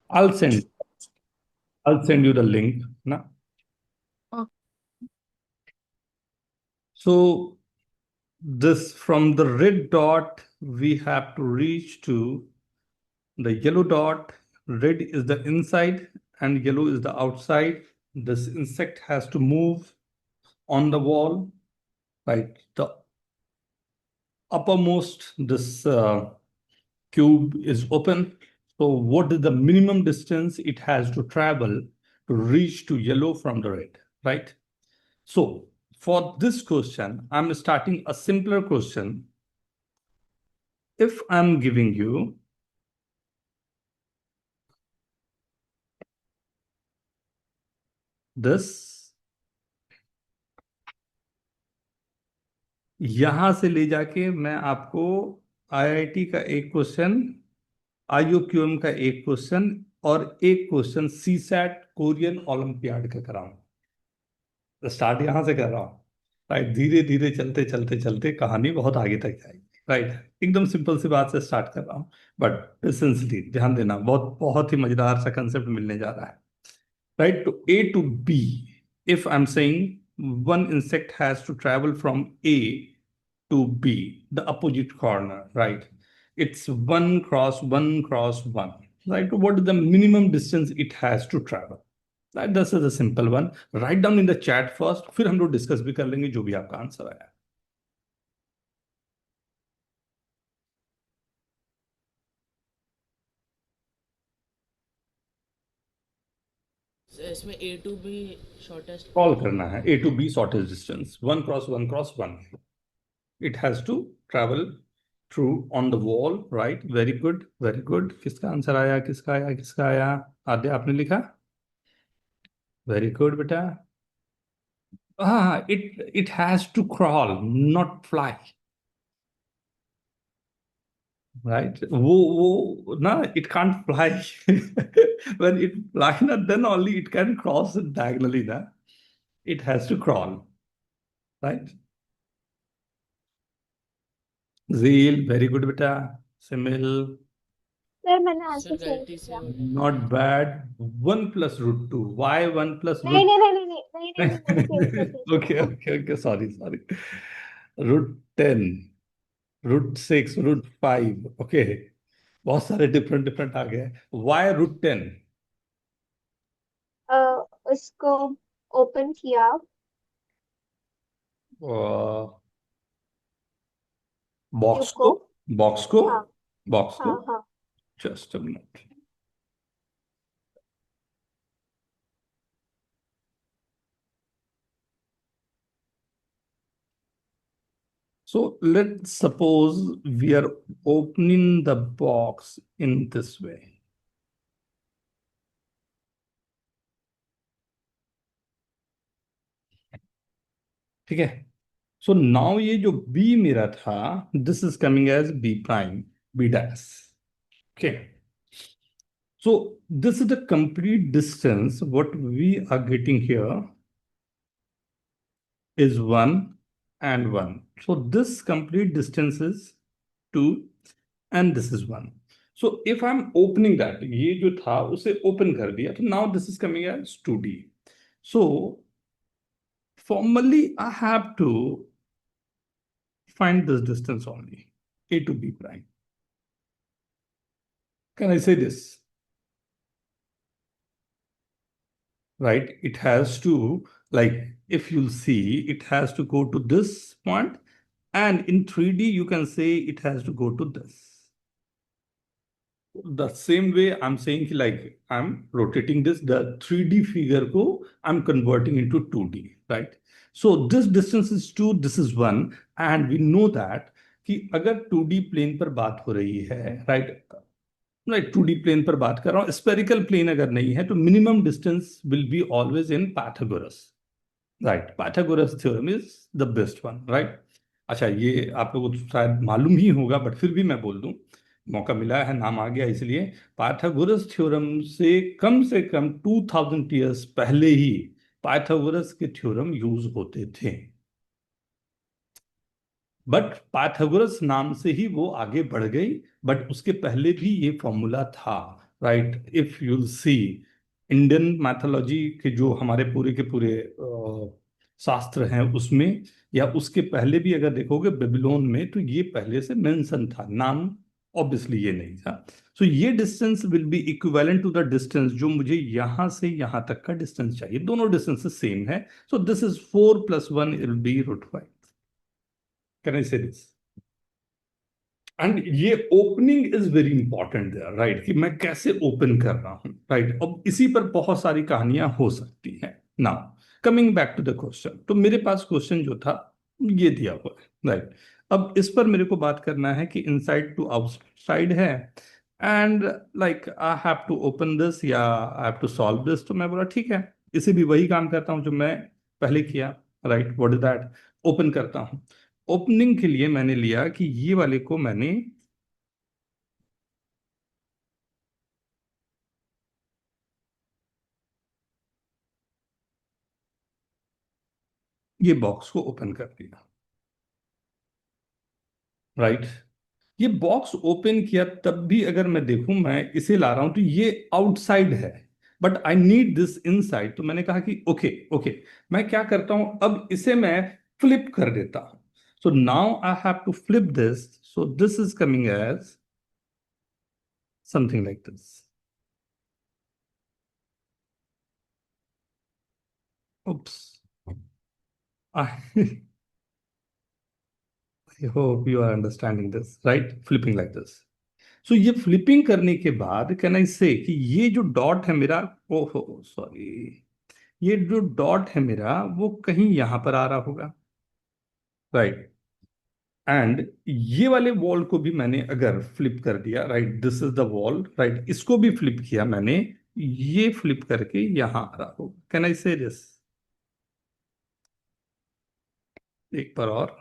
I'll send I'll send you the link. Na? Oh, So this from the red dot we have to reach to the yellow dot. Red is the inside and yellow is the outside. This insect has to move on the wall, right? The uppermost this cube is open. So what is the minimum distance it has to travel to reach to yellow from the red, right? So for this question, I'm starting a simpler question. If I'm giving you this, यहां से ले जाके मैं आपको IIT का एक question, आईयूक्यूएम का एक क्वेश्चन और एक क्वेश्चन सीसैट कोरियन ओलंपियाड का कराऊं। स्टार्ट यहां से कर रहा हूँ, राइट। धीरे धीरे चलते चलते चलते कहानी बहुत आगे तक जाएगी, राइट। एकदम सिंपल सी बात से स्टार्ट कर रहा हूँ, बट पेशेंसली ध्यान देना, बहुत बहुत ही मजेदार सा कंसेप्ट मिलने जा रहा है, राइट। तो A to B, if I am saying one insect has to travel from A to B, the opposite corner, right? It's 1 cross 1 cross 1, right? What is the minimum distance it has to travel? Right, this is a simple one. Write down in the chat first, फिर हम लोग discuss भी कर लेंगे जो भी आपका answer आया। इसमें ए टू भी शॉर्टेस्ट कॉल पॉइंट करना होगा। है A to B shortest distance, 1 cross 1 cross 1, it has to travel through on the wall, right. Very good very good. किसका आंसर आया, किसका आया, किसका आया? आद्या आपने लिखा, वेरी गुड बेटा। हाँ, it has to crawl not fly, right. वो ना, it can't fly. When it fly ना, then only it can cross diagonally ना, it has to crawl, right. Jheel very good बेटा। सिमिल सर मैंने आंसर सर सेंड गलती से किया। हो गया था। Not bad. 1 + √2, वाई 1 + नहीं रूट। नहीं नहीं नहीं नहीं नहीं नहीं नहीं मैंने सेंड कर दिया सर ओके आपको। Okay okay, sorry sorry. √10, √6, √5, okay. बहुत सारे डिफरेंट डिफरेंट आ गए। वाई √10? उसको ओपन किया। बॉक्स ट्यूब को। को, बॉक्स को, हाँ बॉक्स को। हाँ हाँ। Just a minute. So let's suppose we are opening the box in this way. ठीक है। सो नाउ ये जो बी मेरा था, this is coming as B prime, B dash. Okay, so this is the complete distance what we are getting here is 1 and 1. So this complete distance is 2 and this is 1. So if I'm opening that, ये जो था उसे open कर दिया, तो now this is coming as 2D. So formally I have to find this distance only, A to B prime. Can I say this? Right? It has to, like, if you'll see, it has to go to this point, and in 3D you can say it has to go to this. The same way I'm saying like I'm rotating this, the 3D figure ko I'm converting into 2D, right? So this distance is 2, this is 1, and we know that कि अगर 2D plane पर बात हो रही है, right, right, 2D plane पर बात कर रहा हूँ, स्पेरिकल प्लेन अगर नहीं है तो minimum distance will be always in Pythagoras, right. Pythagoras theorem is the best one, right. अच्छा, ये आप लोगों को शायद मालूम ही होगा, बट फिर भी मैं बोल दूं, मौका मिला है, नाम आ गया इसलिए। पाइथागोरस थ्योरम से कम 2000 ईयर्स पहले ही पाइथागोरस के थ्योरम यूज होते थे, बट पाइथागोरस नाम से ही वो आगे बढ़ गई, बट उसके पहले भी ये फॉर्मूला था। Right, if you see Indian mythology के जो हमारे पूरे के पूरे शास्त्र हैं उसमें, या उसके पहले भी अगर देखोगे बेबीलोन में, तो ये पहले से मेंशन था, नाम ऑब्वियसली ये नहीं था। सो ये distance will be equivalent to the distance जो मुझे यहां से यहां तक का डिस्टेंस चाहिए, दोनों डिस्टेंसेस सेम है। So this is 4 + 1 will be √5। Can I say this? And ये opening is very important there, right, कि मैं कैसे ओपन कर रहा हूं, राइट। अब इसी पर बहुत सारी कहानियां हो सकती हैं। Now coming back to the question, तो मेरे पास क्वेश्चन जो था ये दिया हुआ है, राइट। अब इस पर मेरे को बात करना है कि इनसाइड टू आउटसाइड है, and like I have to open this या I have to solve this. तो मैं बोला ठीक है, इसे भी वही काम करता हूं जो मैं पहले किया, right. What is that? Open करता हूं। ओपनिंग के लिए मैंने लिया कि ये वाले को मैंने ये बॉक्स को ओपन कर दिया, राइट। ये बॉक्स ओपन किया, तब भी अगर मैं देखूं, मैं इसे ला रहा हूं तो ये आउटसाइड है, but I need this inside. तो मैंने कहा कि ओके ओके, मैं क्या करता हूं, अब इसे मैं फ्लिप कर देता हूं। So now I have to flip this, so this is coming as something like this. Oops. I hope you are understanding this, right? Flipping like this. सो ये फ्लिपिंग करने के बाद कैन आई से कि ये जो डॉट है मेरा, ओहो सॉरी, ये जो डॉट है मेरा वो कहीं यहां पर आ रहा होगा, राइट। एंड ये वाले वॉल को भी मैंने अगर फ्लिप कर दिया, right, this is the wall, right, इसको भी फ्लिप किया मैंने, ये फ्लिप करके यहां आ रहा होगा। Can I say this? एक बार और,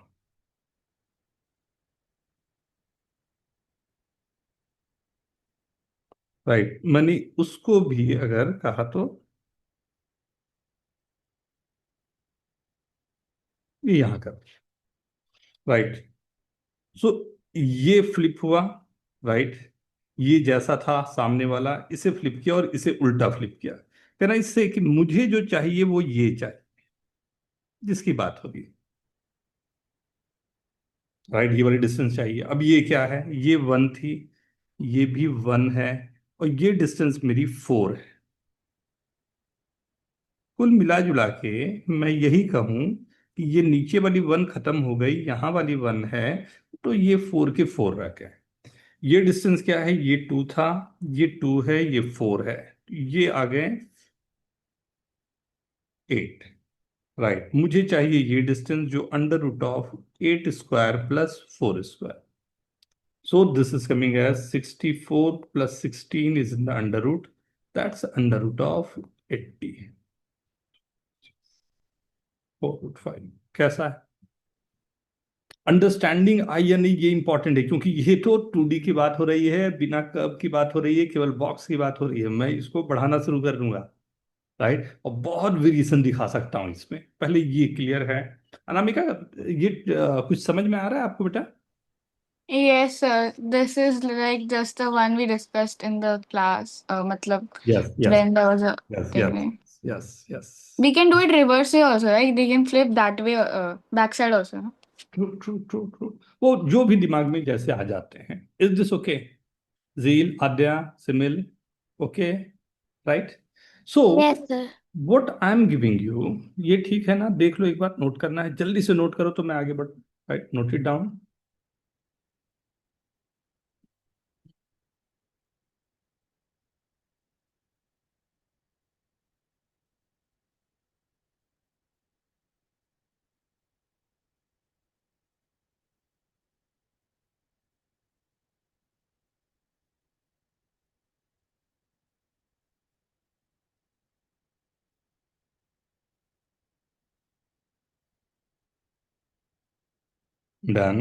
राइट, मैंने उसको भी अगर कहा तो ये यहां कर, राइट। सो ये फ्लिप हुआ, राइट। ये जैसा था सामने वाला, इसे फ्लिप किया और इसे उल्टा फ्लिप किया। कहना इससे कि मुझे जो चाहिए वो ये चाहिए, जिसकी बात होगी, राइट। ये वाली डिस्टेंस चाहिए। अब ये क्या है, ये 1 थी, ये भी 1 है, और ये डिस्टेंस मेरी 4 है। कुल मिला जुला के मैं यही कहूं कि ये नीचे वाली 1 खत्म हो गई, यहां वाली 1 है, तो ये 4 के 4 रह गए। ये डिस्टेंस क्या है, ये 2 था, ये 2 है, ये 4 है, ये आ गए 8, राइट। मुझे चाहिए ये डिस्टेंस जो √8² + 4²। So this is coming as 64 + 16 is in the under root, that's √80, 4√5। कैसा है? अंडरस्टैंडिंग आई या नहीं, ये इंपॉर्टेंट है, क्योंकि ये तो 2D की बात हो रही है, बिना कर्व की बात हो रही है, केवल बॉक्स की बात हो रही है। मैं इसको बढ़ाना शुरू कर दूंगा, राइट, और बहुत वेरिएशन दिखा सकता हूँ इसमें। पहले ये क्लियर है। अनामिका, ये कुछ समझ में आ रहा है आपको बेटा? Yes, sir. This is like just the one we discussed in the class. Matlab, yes yes when there was a yes thing. Yes yes yes. We can do it reverse way also, right? They can flip that way, backside also. No? True true true true, वो जो भी दिमाग में जैसे आ जाते हैं। Is this okay? Zeel, Aadya, Simil, okay, right. So Yes, sir. What I am giving you, ये ठीक है ना? देख लो एक बार, नोट करना है, जल्दी से नोट करो तो मैं आगे बढ़, right, note it down. Done.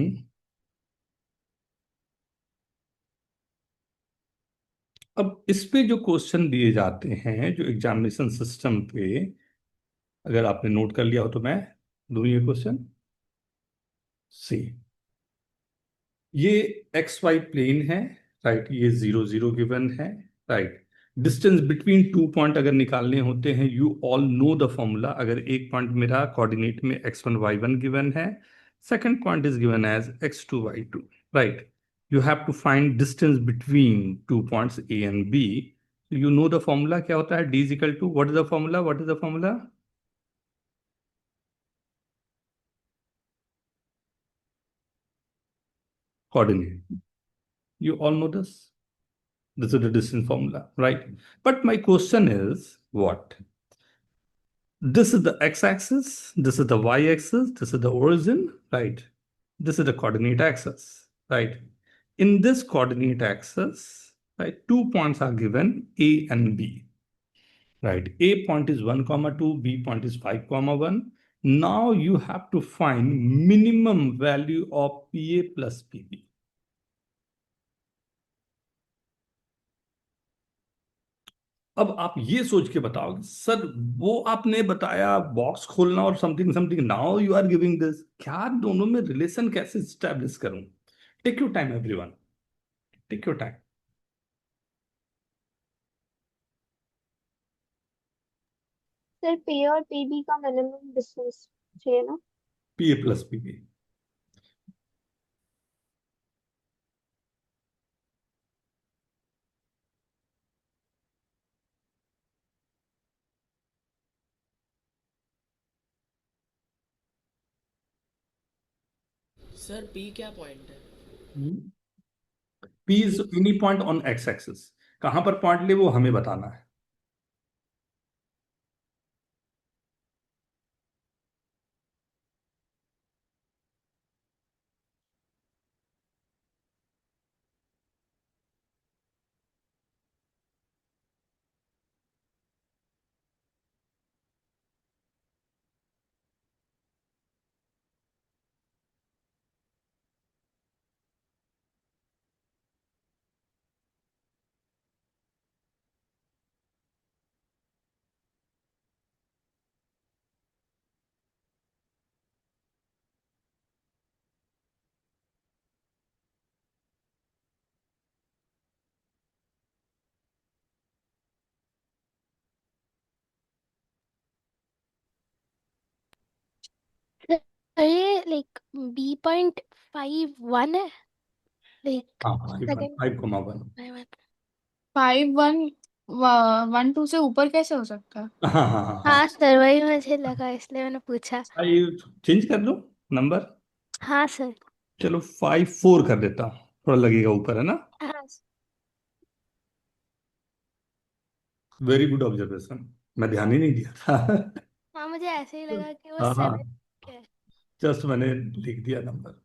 अब इस पे जो क्वेश्चन दिए जाते हैं, जो एग्जामिनेशन सिस्टम पे, अगर आपने नोट कर लिया हो तो मैं दूं ये क्वेश्चन। सी, ये XY प्लेन है, राइट, ये 0 0 गिवन है, right. Distance between two point अगर निकालने होते हैं, you all know the formula. अगर एक पॉइंट मेरा कोऑर्डिनेट में x1 y1 गिवन है, second point is given as x2 y2, right. You have to find distance between two points a and b। You know the formula क्या होता है, d is equal to, what is the formula, what is the formula? Coordinate, you all know this. This is the distance formula, right? But my question is what? This is the x-axis, this is the y-axis, this is the origin, right? This is the coordinate axis, right? In this coordinate axis, right, 2 points are given, A and B, right? A point is 1 comma 2, B point is 5 comma 1. Now you have to find minimum value of PA plus PB. अब आप ये सोच के बताओ sir, वो आपने बताया box खोलना और something something, now you are giving this, क्या दोनों में रिलेशन कैसे स्टैब्लिश करूं? Take your time everyone, take your time. Sir P और PB का मिनिमम डिस्टेंस चाहिए ना? P A plus P B. Sir P क्या पॉइंट है? P is any point on X axis, कहां पर पॉइंट ले वो हमें बताना है। ये लाइक B.51 है, लाइक हाँ, 5 सेकंड 5,1। 5 1 1 2 से ऊपर कैसे हो सकता है? हाँ हाँ हाँ हाँ। हाँ सर, वही मुझे लगा इसलिए मैंने पूछा। 5 चेंज कर लो नंबर। हाँ सर। चलो 5 4 कर देता हूँ, थोड़ा लगेगा ऊपर, है ना? हाँ वेरी गुड ऑब्जर्वेशन, मैं ध्यान ही नहीं दिया था। हाँ, मुझे ऐसे ही लगा कि वो हाँ 7 हाँ, है। जस्ट मैंने लिख दिया नंबर।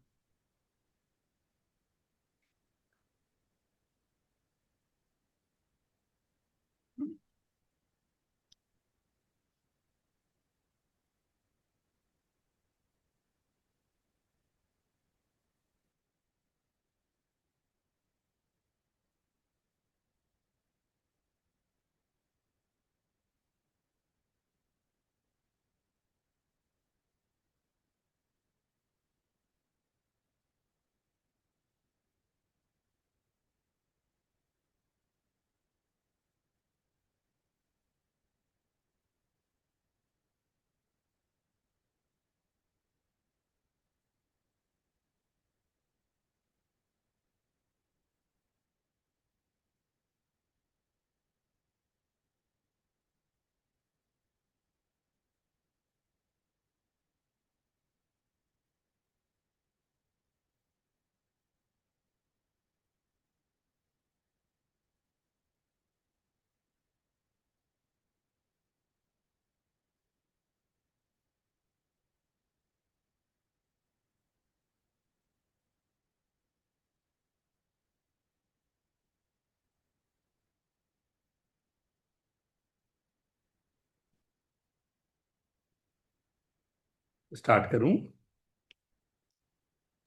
स्टार्ट करूं?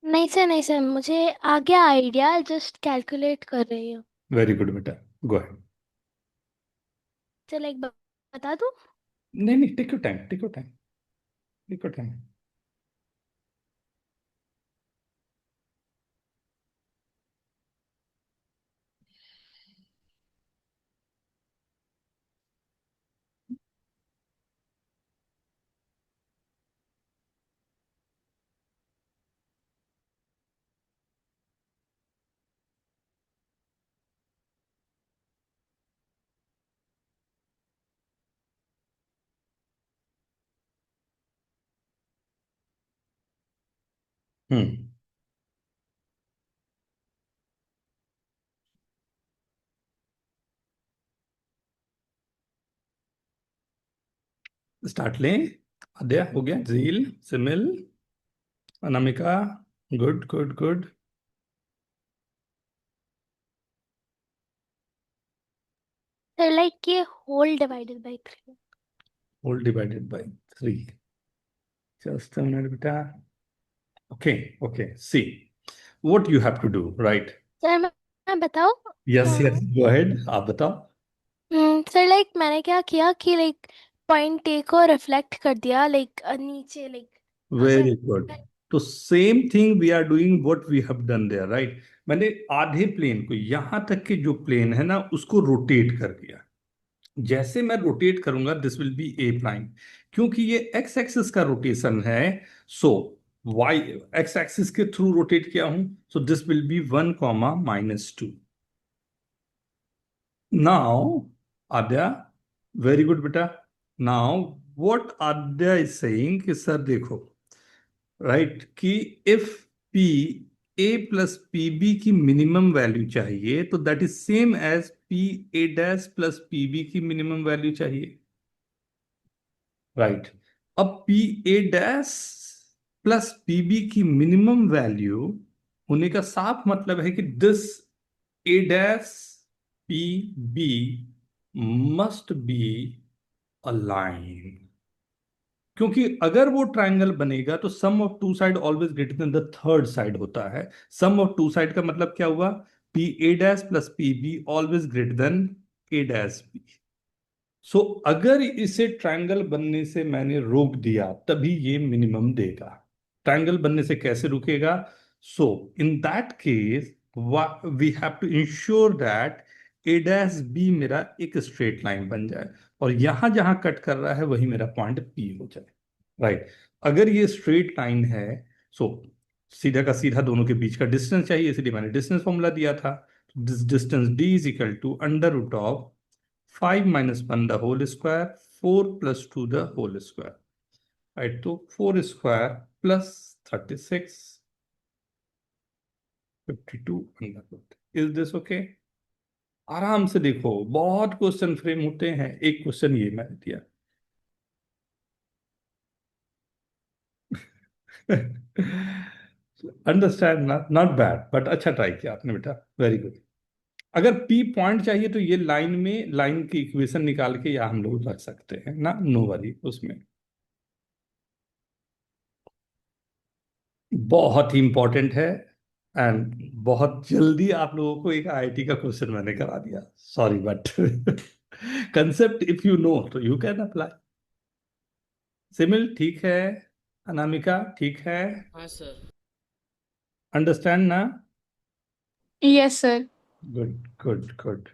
नहीं सर, नहीं सर, मुझे आ गया आइडिया, जस्ट कैलकुलेट कर रही हूँ। वेरी गुड बेटा, गो अहेड। चलो एक बार बता दूँ। नहीं नहीं, take your time, take your time, take your time. Hmm start लें। अध्याय हो गया। Jheel, Simil, Anamika, good good good. Sir like ये whole divided by 3। Whole divided by 3। Just a minute बेटा। Okay okay, see what you have to do, right? Sir मैं बताऊं? Yes yes, go ahead, आप बताओ। सर लाइक मैंने क्या किया कि लाइक पॉइंट ए को रिफ्लेक्ट कर दिया लाइक नीचे लाइक अगर वेरी गुड। तो same thing we are doing what we have done there, right? मैंने आधे प्लेन को, यहां तक के जो प्लेन है ना, उसको रोटेट कर दिया। जैसे मैं रोटेट करूंगा, this will be A prime, क्योंकि ये एक्स एक्सिस का रोटेशन है। सो वाई एक्स एक्सिस के थ्रू रोटेट किया हूं, so this will be 1, -2। Now Aadya, very good बेटा। Now what Aadya is saying कि सर देखो, राइट, कि if P A plus P B की मिनिमम वैल्यू चाहिए, तो that is same as P A dash plus P B की minimum value चाहिए, right? अब P A dash plus P B की मिनिमम वैल्यू होने का साफ मतलब है कि this A dash P B must be a line, क्योंकि अगर वो ट्रायंगल बनेगा तो sum of two side always greater than the third side होता है। सम ऑफ टू साइड का मतलब क्या हुआ? P A dash plus P B always greater than A dash B. So अगर इसे ट्रायंगल बनने से मैंने रोक दिया, तभी ये मिनिमम देगा। ट्रायंगल बनने से कैसे रुकेगा? So in that case we have to ensure that A dash B मेरा एक स्ट्रेट लाइन बन जाए, और यहां जहां कट कर रहा है वही मेरा पॉइंट पी हो जाए, राइट? अगर ये स्ट्रेट लाइन है, सो सीधा का सीधा दोनों के बीच का डिस्टेंस चाहिए, इसलिए मैंने डिस्टेंस फॉर्मूला दिया था। This distance D is equal to under root of 5 - 1 the whole square, 4 + 2 the whole square, right? तो 4 square plus 36, 52 under root. Is this okay? आराम से देखो, बहुत क्वेश्चन फ्रेम होते हैं, एक क्वेश्चन ये मैंने दिया। अंडरस्टैंड ना? नॉट बैड, बट अच्छा ट्राई किया आपने बेटा, वेरी गुड। अगर पी पॉइंट चाहिए तो ये लाइन में लाइन की इक्वेशन निकाल के या हम लोग रख सकते हैं ना, नो वरी उसमें। बहुत ही इंपॉर्टेंट है, एंड बहुत जल्दी आप लोगों को एक आईआईटी का क्वेश्चन मैंने करा दिया, sorry, but concept if you know तो यू कैन अप्लाई। सिमिल ठीक है, अनामिका ठीक है, हाँ सर। अंडरस्टैंड ना? Yes, sir. Good good good.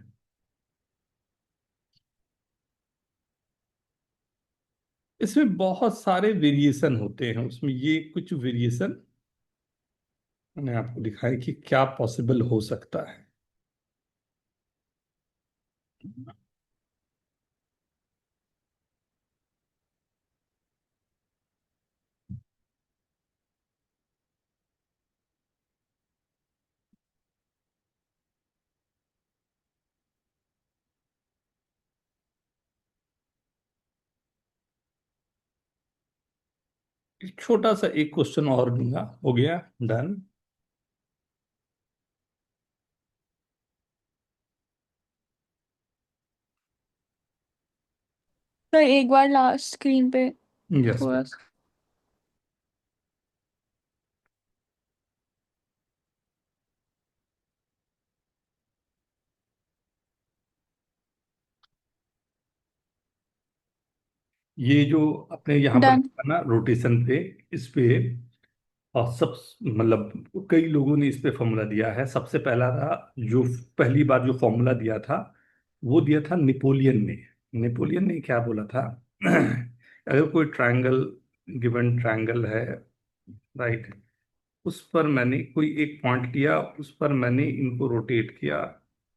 इसमें बहुत सारे वेरिएशन होते हैं, उसमें ये कुछ वेरिएशन मैंने आपको दिखाया कि क्या पॉसिबल हो सकता है। एक छोटा सा एक क्वेश्चन और दूंगा, हो गया, डन। सर एक बार लास्ट स्क्रीन पे यस, थोड़ा सा। ये जो अपने यहाँ पर डन। लिखा ना रोटेशन पे, इस पे और सब, मतलब कई लोगों ने इस पे फॉर्मूला दिया है। सबसे पहला था, जो पहली बार जो फॉर्मूला दिया था वो दिया था नेपोलियन ने। नेपोलियन ने क्या बोला था? अगर कोई ट्रायंगल, गिवन ट्रायंगल है, राइट, उस पर मैंने कोई एक पॉइंट लिया, उस पर मैंने इनको रोटेट किया,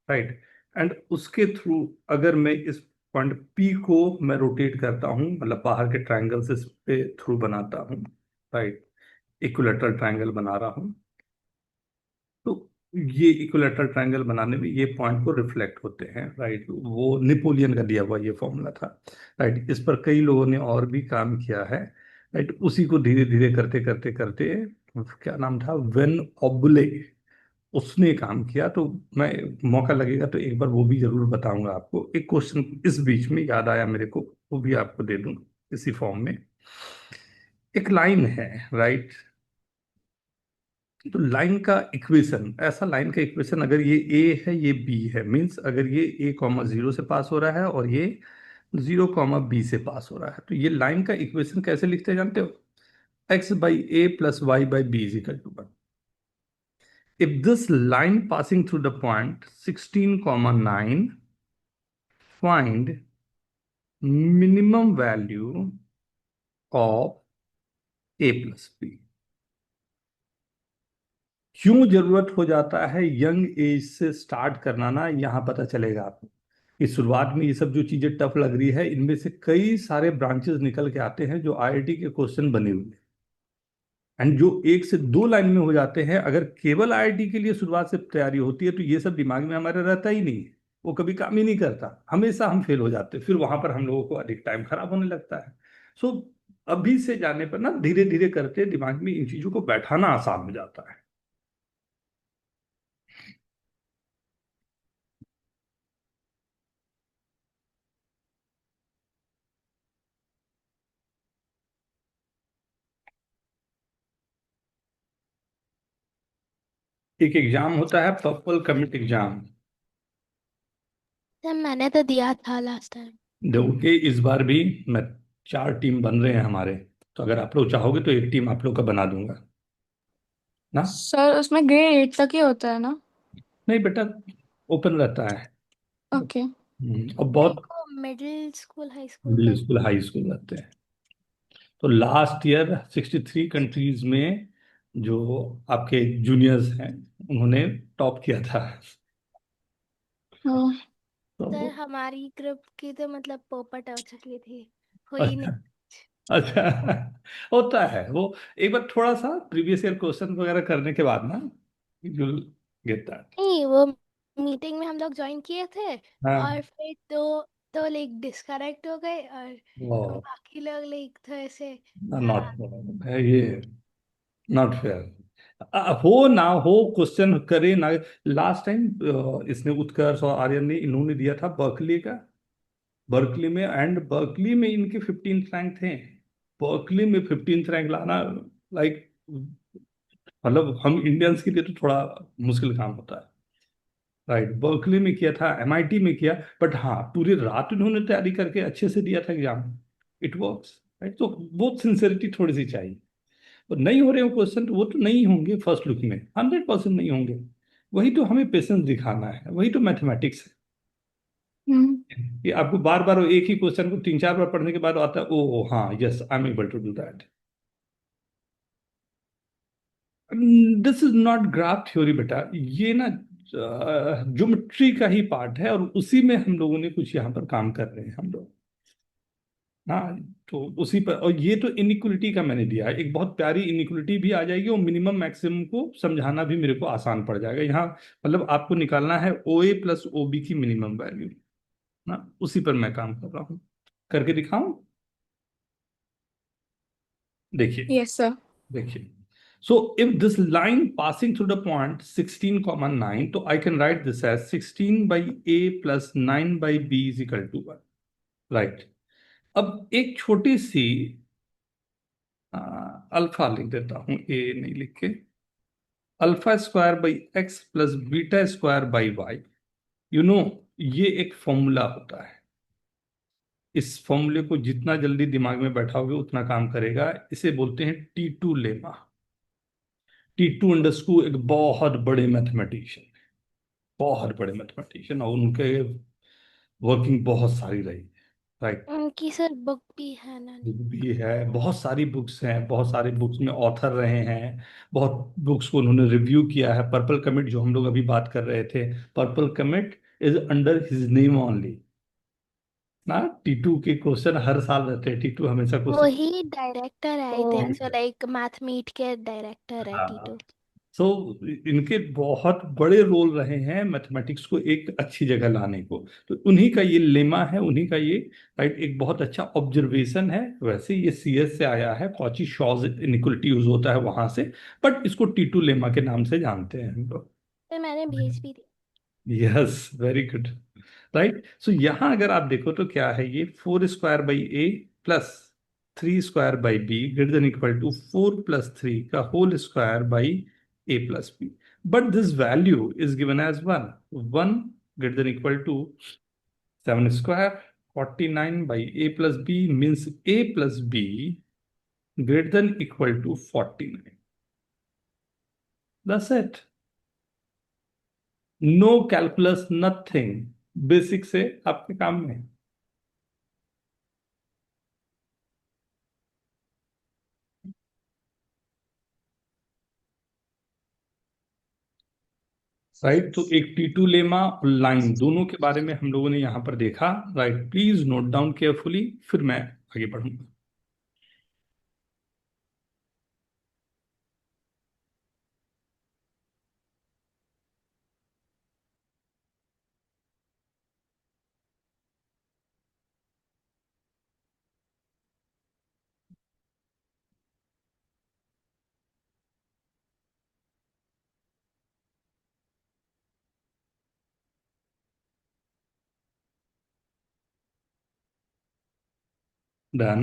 राइट, एंड उसके थ्रू अगर मैं इस पॉइंट पी को मैं रोटेट करता हूँ, मतलब बाहर के ट्रायंगल से इस पे थ्रू बनाता हूँ, राइट, इक्विलेटरल ट्रायंगल बना रहा हूं, तो ये इक्विलेटरल ट्रायंगल बनाने में ये पॉइंट को रिफ्लेक्ट होते हैं, राइट। वो नेपोलियन का दिया हुआ ये फॉर्मूला था, राइट। इस पर कई लोगों ने और भी काम किया है, राइट। उसी को धीरे धीरे करते करते करते, क्या नाम था, वेन ओबुले, उसने काम किया। तो मैं, मौका लगेगा तो एक बार वो भी जरूर बताऊंगा आपको। एक क्वेश्चन इस बीच में याद आया मेरे को, वो भी आपको दे दूं इसी फॉर्म में। एक लाइन है, राइट। तो लाइन का इक्वेशन, ऐसा लाइन का इक्वेशन, अगर ये ए है ये बी है, मींस अगर ये ए कॉमा जीरो से पास हो रहा है और ये जीरो कॉमा बी से पास हो रहा है, तो ये लाइन का इक्वेशन कैसे लिखते हैं जानते हो? X by A plus Y by B is equal to 1। If this line passing through the point 16, comma 9, find minimum value of a plus b। क्यों जरूरत हो जाता है यंग एज से स्टार्ट करना ना, यहां पता चलेगा आपको कि शुरुआत में ये सब जो चीजें टफ लग रही है, इनमें से कई सारे ब्रांचेस निकल के आते हैं जो आईआईटी के क्वेश्चन बने हुए हैं, एंड जो एक से दो लाइन में हो जाते हैं। अगर केवल आईआईटी के लिए शुरुआत से तैयारी होती है तो ये सब दिमाग में हमारे रहता ही नहीं है, वो कभी काम ही नहीं करता, हमेशा हम फेल हो जाते हैं, फिर वहां पर हम लोगों को अधिक टाइम खराब होने लगता है। सो अभी से जाने पर ना, धीरे धीरे करते दिमाग में इन चीजों को बैठाना आसान हो जाता है। एक एग्जाम होता है पर्पल कमिट एग्जाम, सर मैंने तो दिया था लास्ट टाइम। जो कि इस बार भी मैं, 4 टीम बन रहे हैं हमारे, तो अगर आप लोग चाहोगे तो एक टीम आप लोग का बना दूंगा ना। सर उसमें ग्रेड 8 तक ही होता है ना? नहीं बेटा, ओपन रहता है। ओके। और मेरे बहुत को middle school high school middle का स्कूल हाई स्कूल रहते हैं। तो लास्ट ईयर 63 कंट्रीज में जो आपके जूनियर्स हैं, उन्होंने टॉप किया था। हाँ। सर तो हमारी ग्रुप की तो मतलब पोपट हो चुकी थी, हुई नहीं। अच्छा, अच्छा, होता है वो। एक बार थोड़ा सा प्रीवियस ईयर क्वेश्चन वगैरह करने के बाद ना, यू गेट दैट। नहीं, वो मीटिंग में हम लोग ज्वाइन किए थे और हाँ, फिर तो लाइक डिस्कनेक्ट हो गए और वो हम बाकी लोग लाइक तो ऐसे नॉट है ये, नॉट फेयर। हो ना हो, क्वेश्चन करे ना। लास्ट टाइम इसने, उत्कर्ष और आर्यन ने, इन्होंने दिया था बर्कली का, बर्कली में, एंड बर्कली में इनके 15th रैंक थे। बर्कली में 15th रैंक लाना, लाइक, मतलब हम इंडियंस के लिए तो थोड़ा मुश्किल काम होता है, राइट। बर्कली में किया था, एमआईटी में किया, बट हाँ, पूरी रात उन्होंने तैयारी करके अच्छे से दिया था एग्जाम। It works, right. तो वो सिंसियरिटी थोड़ी सी चाहिए। तो नहीं हो रहे हो क्वेश्चन, तो वो तो नहीं होंगे फर्स्ट लुक में, 100% नहीं होंगे। वही तो हमें पेशेंस दिखाना है, वही तो मैथमेटिक्स हम्म। है कि आपको बार बार एक ही क्वेश्चन को 3-4 बार पढ़ने के बाद आता है, ओ हाँ, yes, I am able to do that. This is not graph theory बेटा, ये ना ज्योमेट्री का ही पार्ट है, और उसी में हम लोगों ने कुछ यहाँ पर काम कर रहे हैं हम लोग। हाँ, तो उसी पर, और ये तो इनइक्वलिटी का मैंने दिया है, एक बहुत प्यारी इनइक्वलिटी भी आ जाएगी, और मिनिमम मैक्सिमम को समझाना भी मेरे को आसान पड़ जाएगा यहाँ। मतलब आपको निकालना है ओ ए प्लस ओ बी की मिनिमम वैल्यू ना, उसी पर मैं काम कर रहा हूँ। करके दिखाऊं? देखिए, यस सर। देखिए। So if this line passing through the point 16, comma 9, तो I can write this as 16 by a plus 9 by b is equal to 1, right? अब एक छोटी सी अल्फा लिख देता हूं, ए नहीं लिख के, alpha square by X plus beta square by Y. You know, ये एक फॉर्मूला होता है। इस फॉर्मूले को जितना जल्दी दिमाग में बैठाओगे उतना काम करेगा। इसे बोलते हैं T2 लेमा। T2 अंडरस्कोर एक बहुत बड़े मैथमेटिशियन, बहुत बड़े मैथमेटिशियन, और उनके वर्किंग बहुत सारी रही, राइट। उनकी सर बुक भी है ना। बुक भी है, बहुत सारी बुक्स हैं, बहुत सारी बुक्स में ऑथर रहे हैं, बहुत बुक्स को उन्होंने रिव्यू किया है। पर्पल कमिट जो हम लोग अभी बात कर रहे थे, purple commit is under his name only, ना T2 के क्वेश्चन हर साल रहते हैं, T2 हमेशा क्वेश्चन। वही डायरेक्टर है, आई थिंक सो, लाइक मैथमीट के डायरेक्टर है हाँ, टीटू। सो इनके बहुत बड़े रोल रहे हैं मैथमेटिक्स को एक अच्छी जगह लाने को। तो उन्हीं का ये लेमा है, उन्हीं का ये राइट एक बहुत अच्छा ऑब्जर्वेशन है। वैसे ये CS से आया है, कॉची शॉर्ज इनइक्वलिटी यूज होता है वहां से, बट इसको T2 लेमा के नाम से जानते हैं हम लोग। फिर मैंने भेज भी दी। Yes, very good. Right, so यहां अगर आप देखो तो क्या है, ये 4² by A plus 3² by B greater than equal to 4 + 3 का whole square by A + B, but this value is given as 1 greater than equal to 7²। 49/A + B means A + B greater than equal to 49। That's it, no calculus nothing, basic से आपके काम में। Right, तो एक T2 lemma और line दोनों के बारे में हम लोगों ने यहां पर देखा। Right, please note down carefully, फिर मैं आगे बढ़ूंगा। डन।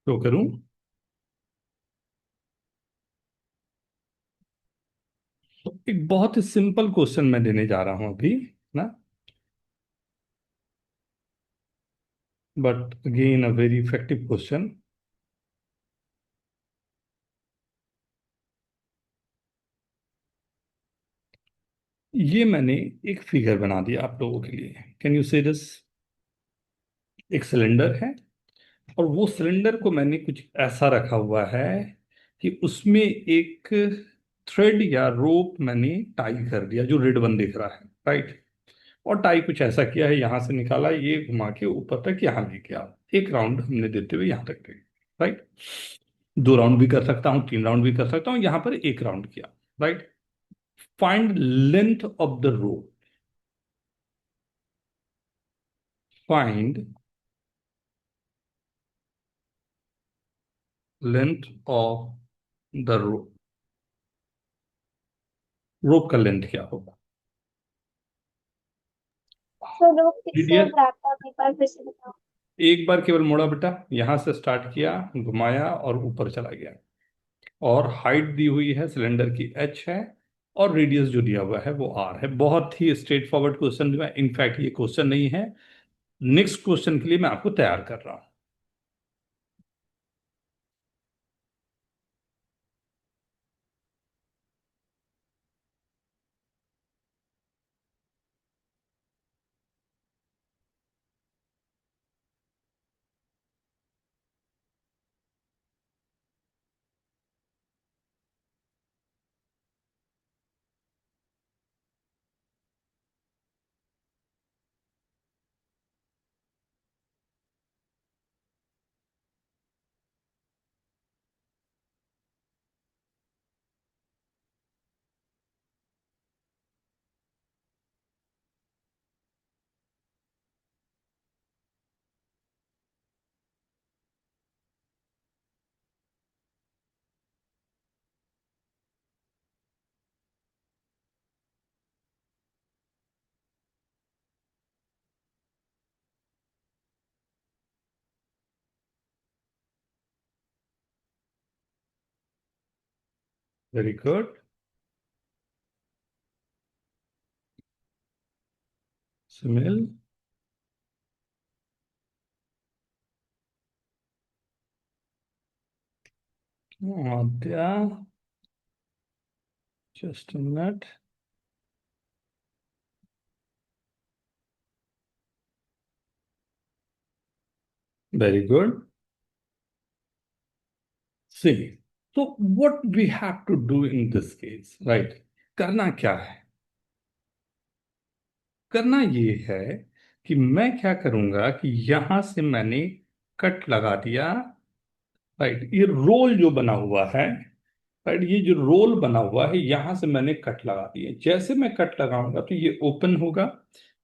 तो करूं, एक बहुत ही सिंपल क्वेश्चन मैं देने जा रहा हूं अभी ना, but again a very effective question. ये मैंने एक फिगर बना दिया आप लोगों के लिए, कैन यू से दिस। एक सिलेंडर है, और वो सिलेंडर को मैंने कुछ ऐसा रखा हुआ है कि उसमें एक थ्रेड या रोप मैंने टाई कर दिया, जो रेड वन दिख रहा है, राइट। और टाई कुछ ऐसा किया है, यहां से निकाला, ये घुमा के ऊपर तक यहां लेके आओ, एक राउंड हमने देते हुए यहां तक गए, राइट। 2 राउंड भी कर सकता हूँ, 3 राउंड भी कर सकता हूँ, यहां पर एक राउंड किया, right. Find length of the rope, find length of the rope, rope का लेंथ क्या होगा। सर लोग किससे DDS, ड्रैग था, एक बार फिर से बताओ। एक बार केवल मोड़ा बेटा, यहां से स्टार्ट किया, घुमाया और ऊपर चला गया। और हाइट दी हुई है सिलेंडर की H है, और रेडियस जो दिया हुआ है वो R है। बहुत ही स्ट्रेट फॉरवर्ड क्वेश्चन जो है, इनफैक्ट ये क्वेश्चन नहीं है, नेक्स्ट क्वेश्चन के लिए मैं आपको तैयार कर रहा हूं। Very good. Sunil. Aadya. Just a minute. Very good. See, so what we have to do in this case, right? करना क्या है? करना ये है कि मैं क्या करूंगा कि यहां से मैंने कट लगा दिया, राइट? ये रोल जो बना हुआ है, राइट, ये जो रोल बना हुआ है यहां से मैंने कट लगा दिया। जैसे मैं कट लगाऊंगा तो ये ओपन होगा,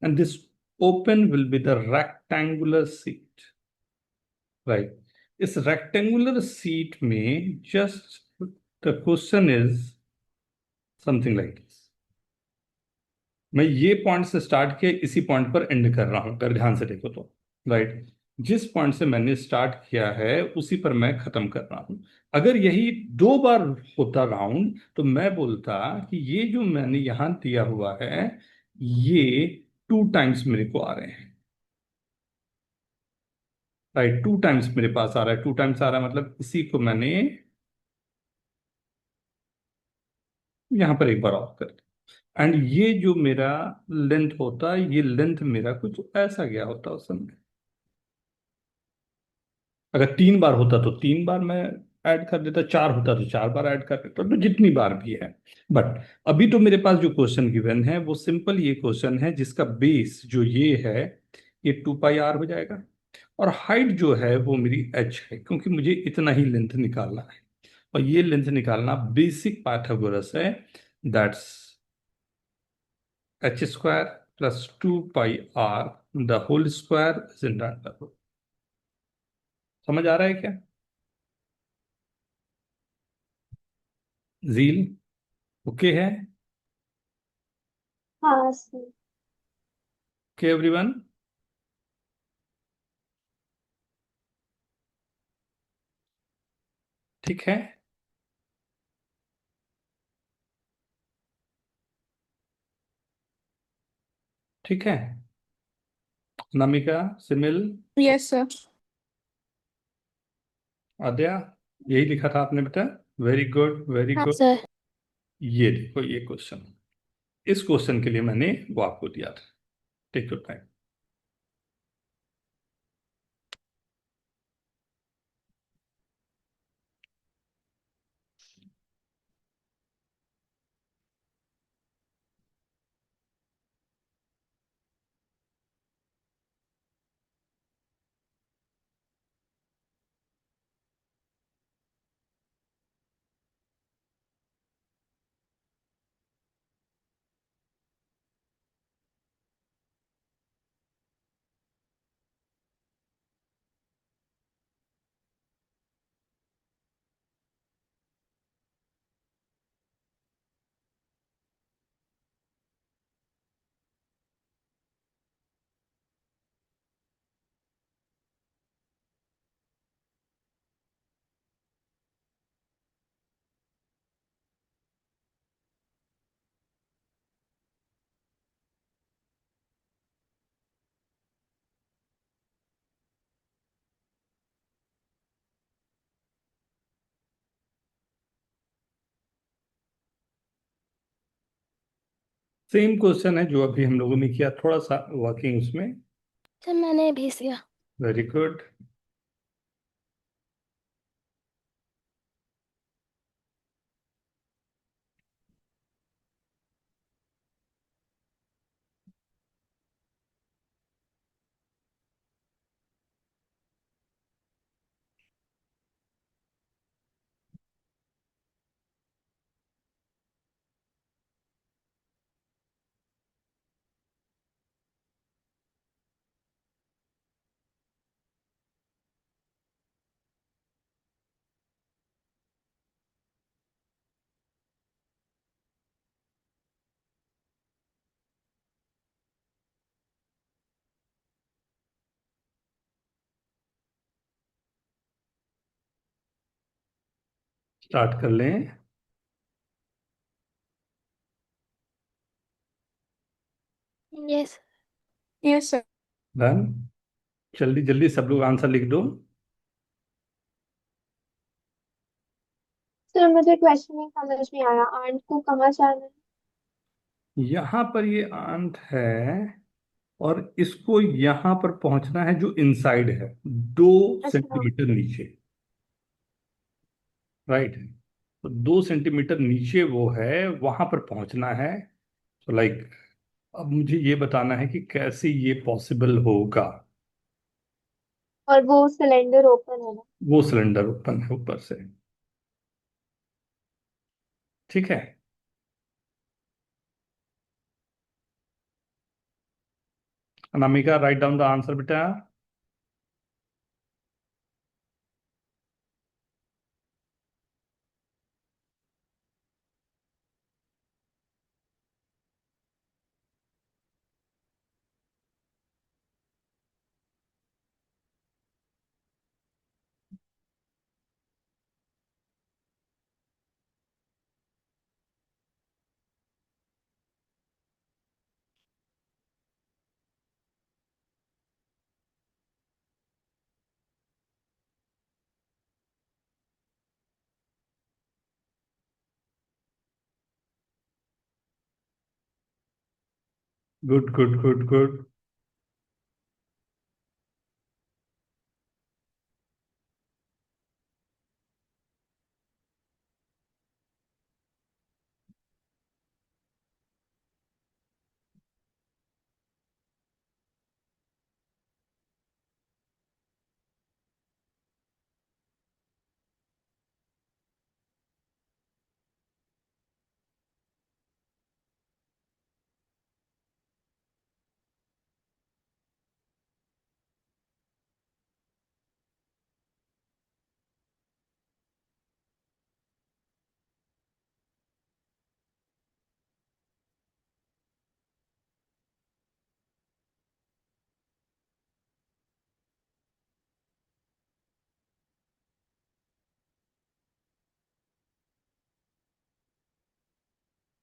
and this open will be the rectangular seat, right? इस रेक्टेंगुलर सीट में just the question is something like this. मैं ये पॉइंट से स्टार्ट किया, इसी पॉइंट पर एंड कर रहा हूं, अगर ध्यान से देखो तो, राइट? जिस पॉइंट से मैंने स्टार्ट किया है उसी पर मैं खत्म कर रहा हूं। अगर यही 2 बार होता राउंड तो मैं बोलता कि ये जो मैंने यहां दिया हुआ है ये 2 टाइम्स मेरे को आ रहे हैं, राइट? 2 टाइम्स मेरे पास आ रहा है, 2 टाइम्स आ रहा है, मतलब इसी को मैंने यहां पर एक बार ऑफ कर दिया। एंड ये जो मेरा लेंथ होता, ये लेंथ मेरा कुछ ऐसा गया होता उस समय। अगर 3 बार होता तो 3 बार मैं ऐड कर देता, 4 होता तो 4 बार ऐड कर देता, तो जितनी बार भी है। बट अभी तो मेरे पास जो क्वेश्चन गिवन है वो सिंपल ये क्वेश्चन है जिसका बेस जो ये है ये 2 πr हो जाएगा, और हाइट जो है वो मेरी h है, क्योंकि मुझे इतना ही लेंथ निकालना है। और ये लेंथ निकालना बेसिक पाइथागोरस है, that's h² + 2 πr the whole square is in that. समझ आ रहा है क्या? जील ओके है? हाँ सर। Okay everyone? ठीक है। ठीक है। Namika, simile, Yes, sir. आद्या, यही लिखा था आपने बेटा? वेरी गुड, वेरी हाँ गुड। सर। ये देखो ये क्वेश्चन, इस क्वेश्चन के लिए मैंने वो आपको दिया था। Take your time. Same question है जो अभी हम लोगों ने किया, थोड़ा सा वर्किंग उसमें। सर मैंने भेज दिया। Very good. स्टार्ट कर लें। Yes, sir. डन। जल्दी जल्दी सब लोग आंसर लिख दो। सर मुझे क्वेश्चन नहीं समझ में आया, आंट को कहाँ जाना है? यहां पर ये आंत है और इसको यहां पर पहुंचना है जो इनसाइड है, 2 सेंटीमीटर नीचे। राइट। तो 2 सेंटीमीटर नीचे वो है, वहां पर पहुंचना है। तो लाइक अब मुझे ये बताना है कि कैसे ये पॉसिबल होगा। और वो सिलेंडर ओपन है ना? वो सिलेंडर ओपन है ऊपर से। ठीक है। Anamika, right down the answer बेटा। Good good good good.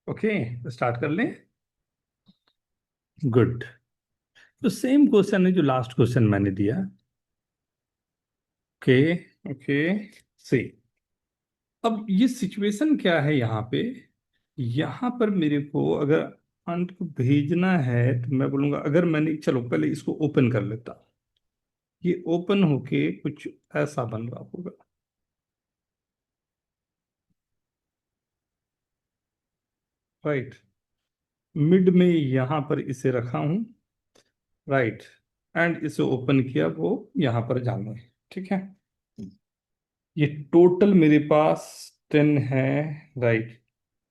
Okay, start कर लें। गुड। तो सेम क्वेश्चन है जो लास्ट क्वेश्चन मैंने दिया। ओके। ओके। सी, अब ये सिचुएशन क्या है यहाँ पे। यहाँ पर मेरे को अगर अंत को भेजना है तो मैं बोलूंगा, अगर मैंने, चलो पहले इसको ओपन कर लेता। ये ओपन होके कुछ ऐसा बन रहा होगा। राइट। मिड में यहाँ पर इसे रखा हूं। राइट। एंड इसे ओपन किया, वो यहाँ पर जाना है। ठीक है। ये टोटल मेरे पास 10 है। राइट।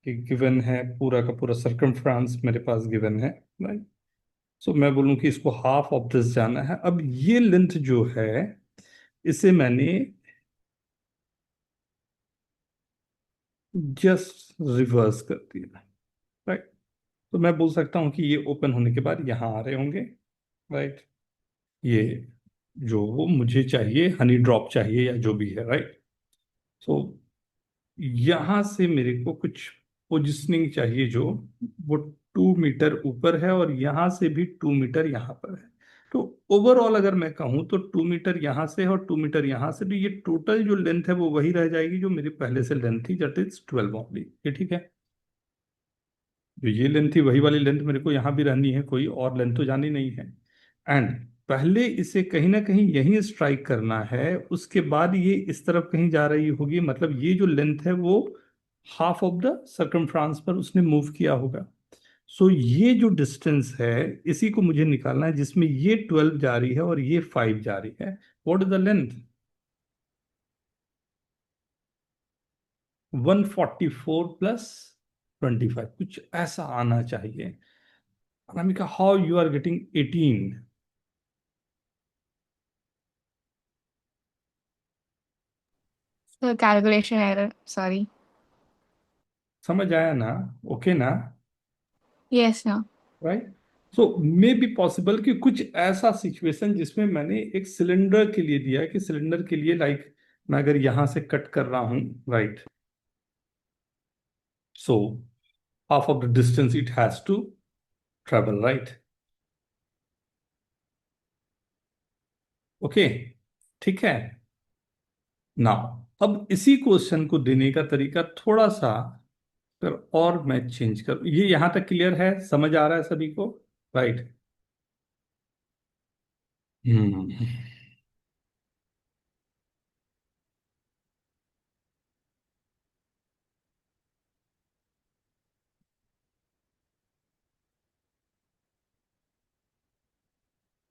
ये गिवन है, पूरा का पूरा सर्कमफ्रेंस मेरे पास गिवन है। राइट। सो मैं बोलूं कि इसको हाफ ऑफ दिस जाना है। अब ये लेंथ जो है, इसे मैंने जस्ट रिवर्स कर दिया। राइट। तो मैं बोल सकता हूं कि ये ओपन होने के बाद यहां आ रहे होंगे। राइट। ये जो वो मुझे चाहिए, हनी ड्रॉप चाहिए या जो भी है। राइट। सो यहां से मेरे को कुछ पोजिशनिंग चाहिए, जो वो 2 मीटर ऊपर है और यहां से भी 2 मीटर यहां पर है। तो ओवरऑल अगर मैं कहूं तो 2 मीटर यहां से है और 2 मीटर यहां से, तो ये टोटल जो लेंथ है वो वही रह जाएगी जो मेरी पहले से लेंथ थी, दैट इज 12 ओनली। ये ठीक है। जो ये लेंथ थी वही वाली लेंथ मेरे को यहाँ भी रहनी है, कोई और लेंथ तो जानी नहीं है। एंड पहले इसे कहीं ना कहीं यहीं स्ट्राइक करना है, उसके बाद ये इस तरफ कहीं जा रही होगी, मतलब ये जो लेंथ है वो हाफ ऑफ द सर्कमफ्रेंस पर उसने मूव किया होगा। सो ये जो डिस्टेंस है, इसी को मुझे निकालना है, जिसमें ये 12 जा रही है और ये 5 जा रही है। What is the length? 144 plus 25, कुछ ऐसा आना चाहिए। Anamika, how you are getting 18? So calculation error. Sorry. समझ आया ना? ओके ना? Yes, no. Right. So may be possible कि कुछ ऐसा सिचुएशन जिसमें मैंने एक सिलेंडर के लिए दिया है, कि सिलेंडर के लिए लाइक मैं अगर यहां से कट कर रहा हूं। Right. So half of the distance it has to travel. Right. Okay, ठीक है। नाउ अब इसी क्वेश्चन को देने का तरीका थोड़ा सा पर और मैं चेंज कर, ये यहां तक क्लियर है, समझ आ रहा है सभी को? Right. Hmm.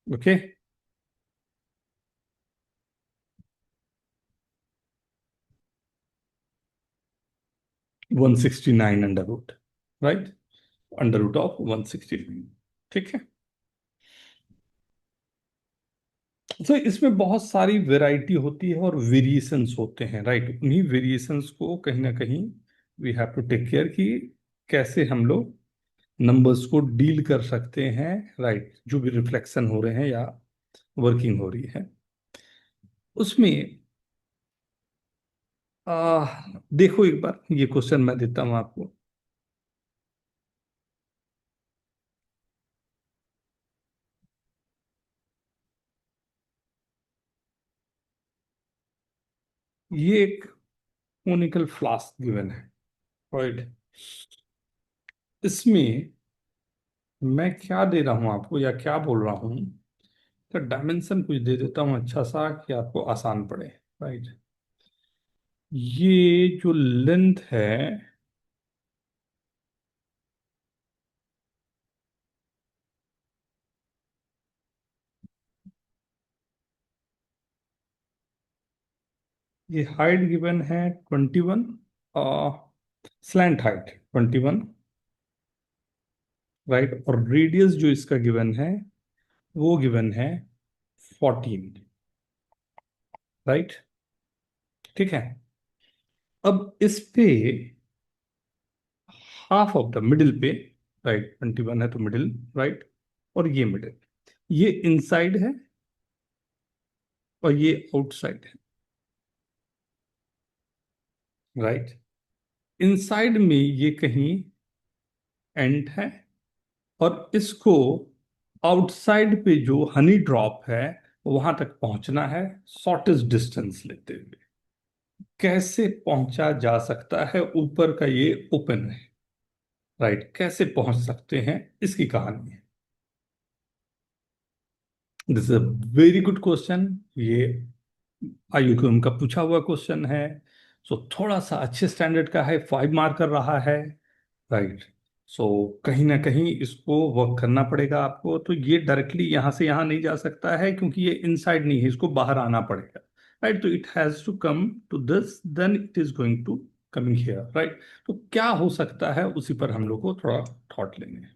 Okay, 169 under root, right, under root of 169, ठीक है। तो इसमें बहुत सारी वैरायटी होती है और वेरिएशंस होते हैं, राइट। उन्हीं वेरिएशंस को कहीं ना कहीं we have to take care कि कैसे हम लोग नंबर्स को डील कर सकते हैं, राइट, जो भी रिफ्लेक्शन हो रहे हैं या वर्किंग हो रही है उसमें। देखो एक बार ये क्वेश्चन मैं देता हूं आपको। ये एक कोनिकल फ्लास्क गिवन है, राइट। इसमें मैं क्या दे रहा हूं आपको या क्या बोल रहा हूं, तो डायमेंशन कुछ दे देता हूं अच्छा सा कि आपको आसान पड़े, राइट। ये जो लेंथ है, ये हाइट गिवन है 21, स्लैंट हाइट 21, राइट, और रेडियस जो इसका गिवन है वो गिवन है 14, राइट, ठीक है। अब इस पे हाफ ऑफ द मिडिल पे, राइट, 21 है तो मिडिल, राइट, और ये मिडिल, ये इनसाइड है और ये आउटसाइड है, राइट। इनसाइड में ये कहीं एंड है और इसको आउटसाइड पे जो हनी ड्रॉप है वहां तक पहुंचना है शॉर्टेस्ट डिस्टेंस लेते हुए। कैसे पहुंचा जा सकता है, ऊपर का ये ओपन है, राइट, कैसे पहुंच सकते हैं इसकी कहानी है। This is a very good question, ये आईयूक्यूएम का पूछा हुआ क्वेश्चन है। सो थोड़ा सा अच्छे स्टैंडर्ड का है, 5 मार्क कर रहा है, राइट। सो कहीं ना कहीं इसको वर्क करना पड़ेगा आपको। तो ये डायरेक्टली यहाँ से यहाँ नहीं जा सकता है क्योंकि ये इनसाइड नहीं है, इसको बाहर आना पड़ेगा, राइट। तो it has to come to this, then it is going to coming here, right. तो क्या हो सकता है उसी पर हम लोग को थोड़ा थॉट लेंगे।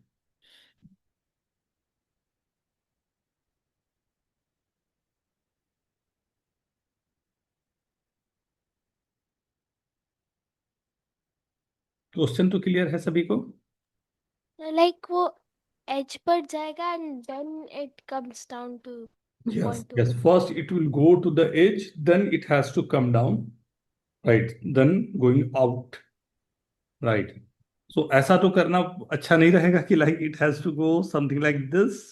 क्वेश्चन तो क्लियर है सभी को? लाइक वो एज पर जाएगा and then it comes down to Yes, point two. yes. First, it will go to the edge, then it has to come down, right? Then going out, right? So ऐसा तो करना अच्छा नहीं रहेगा कि like it has to go something like this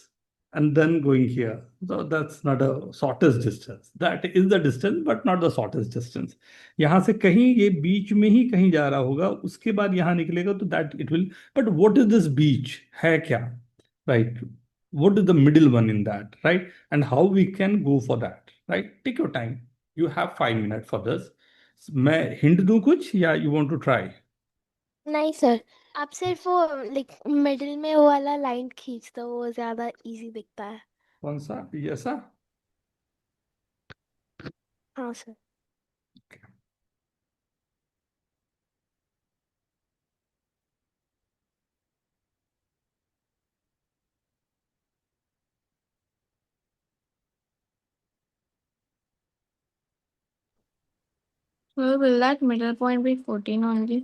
and then going here. So that's not a shortest distance. That is the distance, but not the shortest distance. यहाँ से कहीं ये बीच में ही कहीं जा रहा होगा, उसके बाद यहाँ निकलेगा तो that it will. But what is this beach? है क्या? Right? What is the middle one in that? Right? And how we can go for that? Right? Take your time. You have 5 minutes for this. मैं hint दूं कुछ या you want to try? नहीं sir, आप सिर्फ वो like middle में वो वाला लाइन खींच दो, वो ज्यादा इजी दिखता है। कौन सा, ये ऐसा? हाँ sir. Well, will that middle point be 14 only?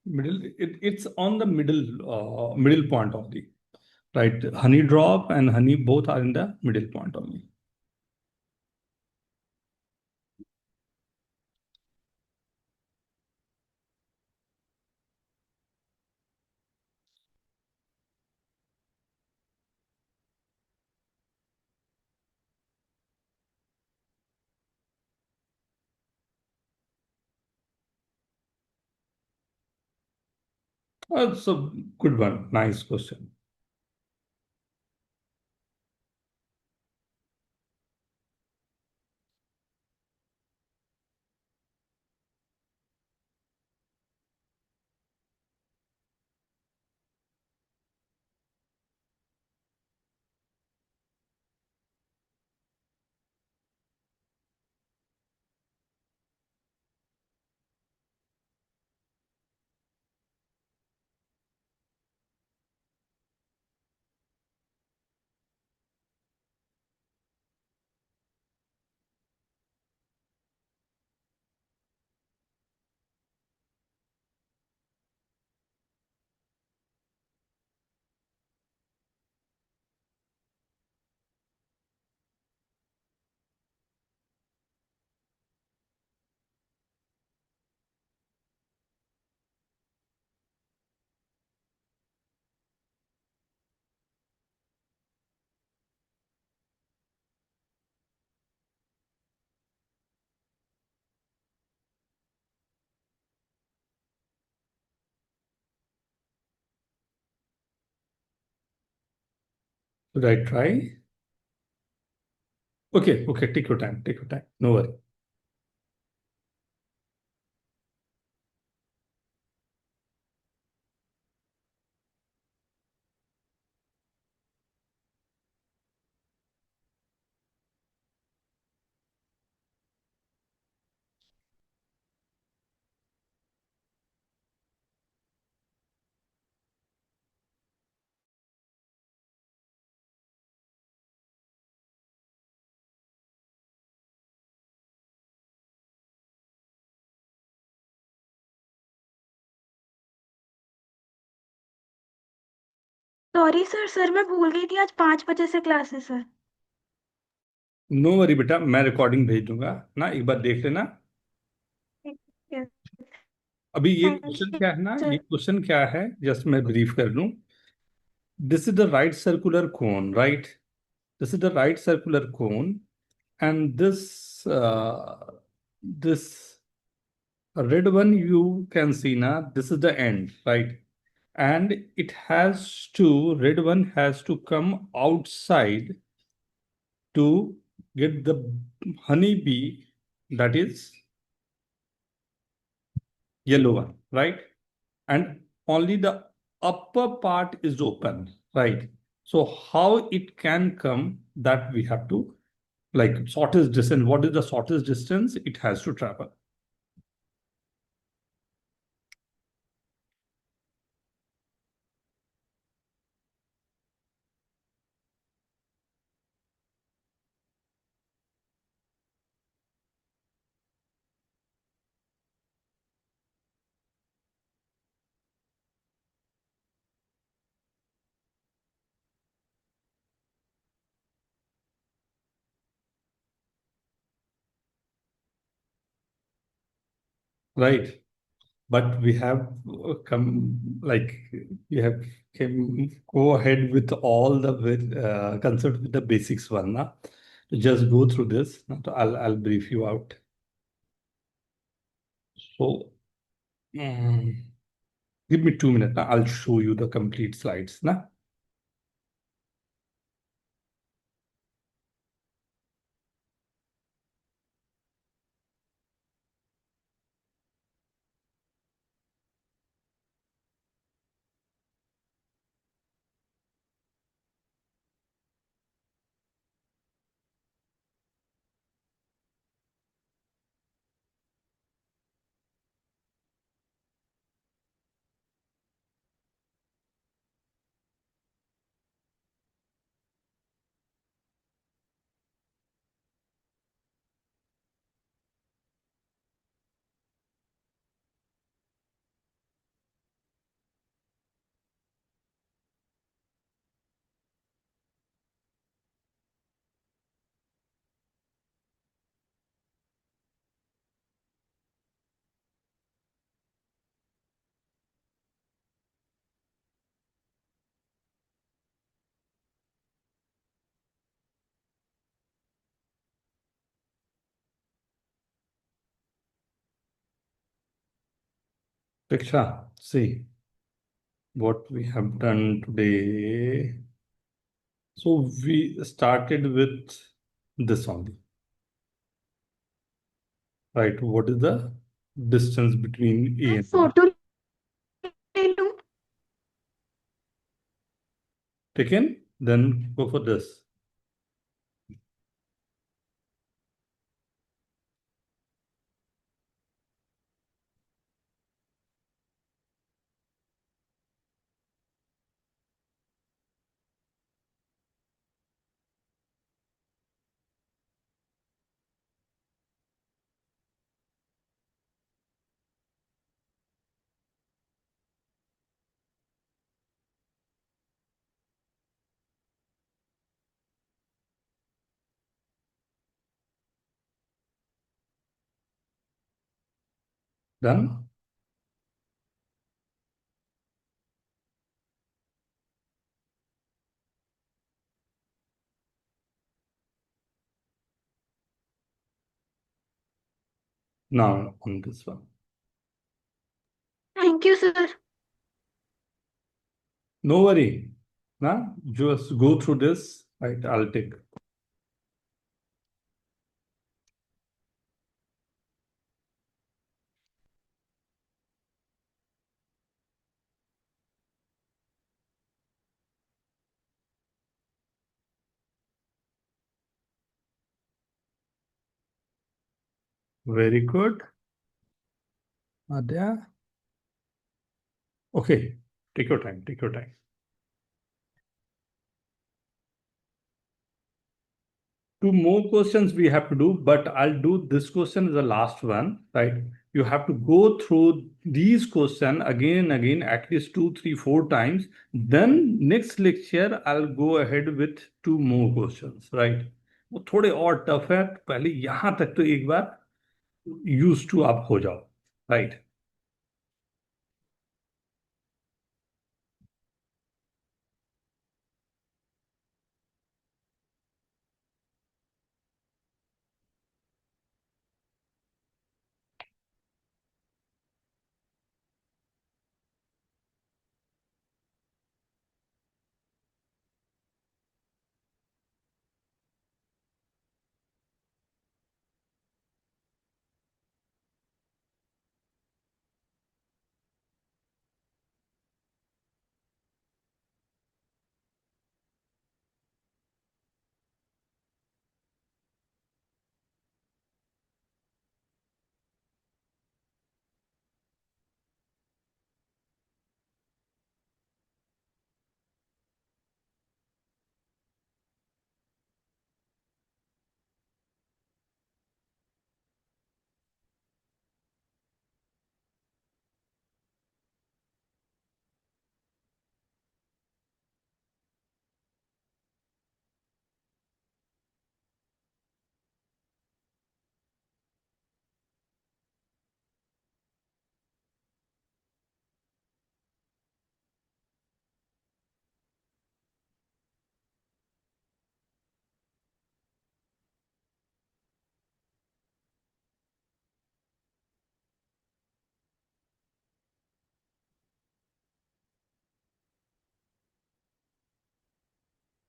Middle, it's on the middle point only, right? Honey drop and honey both are in the middle point only. That's a good one. Nice question. Should I try? Okay, okay, take your time, take your time. No worry. Sorry sir sir मैं भूल गई थी आज 5 बजे से classes है। No worry बेटा, मैं रिकॉर्डिंग भेज दूंगा ना, एक बार देख लेना। अभी ये थैंक क्वेश्चन यू क्या है ना, ये सर। क्वेश्चन क्या है, जस्ट मैं ब्रीफ कर दूं। This is the right circular cone, right? This is the right circular cone, and this red one you can see now. This is the end, right? And it has to red one has to come outside to get the honeybee, that is yellow one, right? And only the upper part is open, right? So how it can come, that we have to, like, shortest distance. What is the shortest distance it has to travel? Right? But we have come, like, we have came go ahead with all the concept with the basics one. Na? Just go through this. I'll brief you out. So give me 2 minutes. Na? I'll show you the complete slides. Na? Diksha, see. what we have done today. So we started with this only, right? What is the distance between A मैं and B? Photo ले लूं? Taken? Then go for this. Done? Now on this one. Thank you sir. No worry. Nah, just go through this. Right, I'll take. Very good. Adya. Okay, take your time. Take your time. Two more questions we have to do, but I'll do this question as the last one, right? You have to go through these questions again and again, at least 2, 3, 4 times. Then next lecture, I'll go ahead with 2 more questions, right? वो थोड़े और tough है, पहले यहां तक तो एक बार use to आप हो जाओ, right?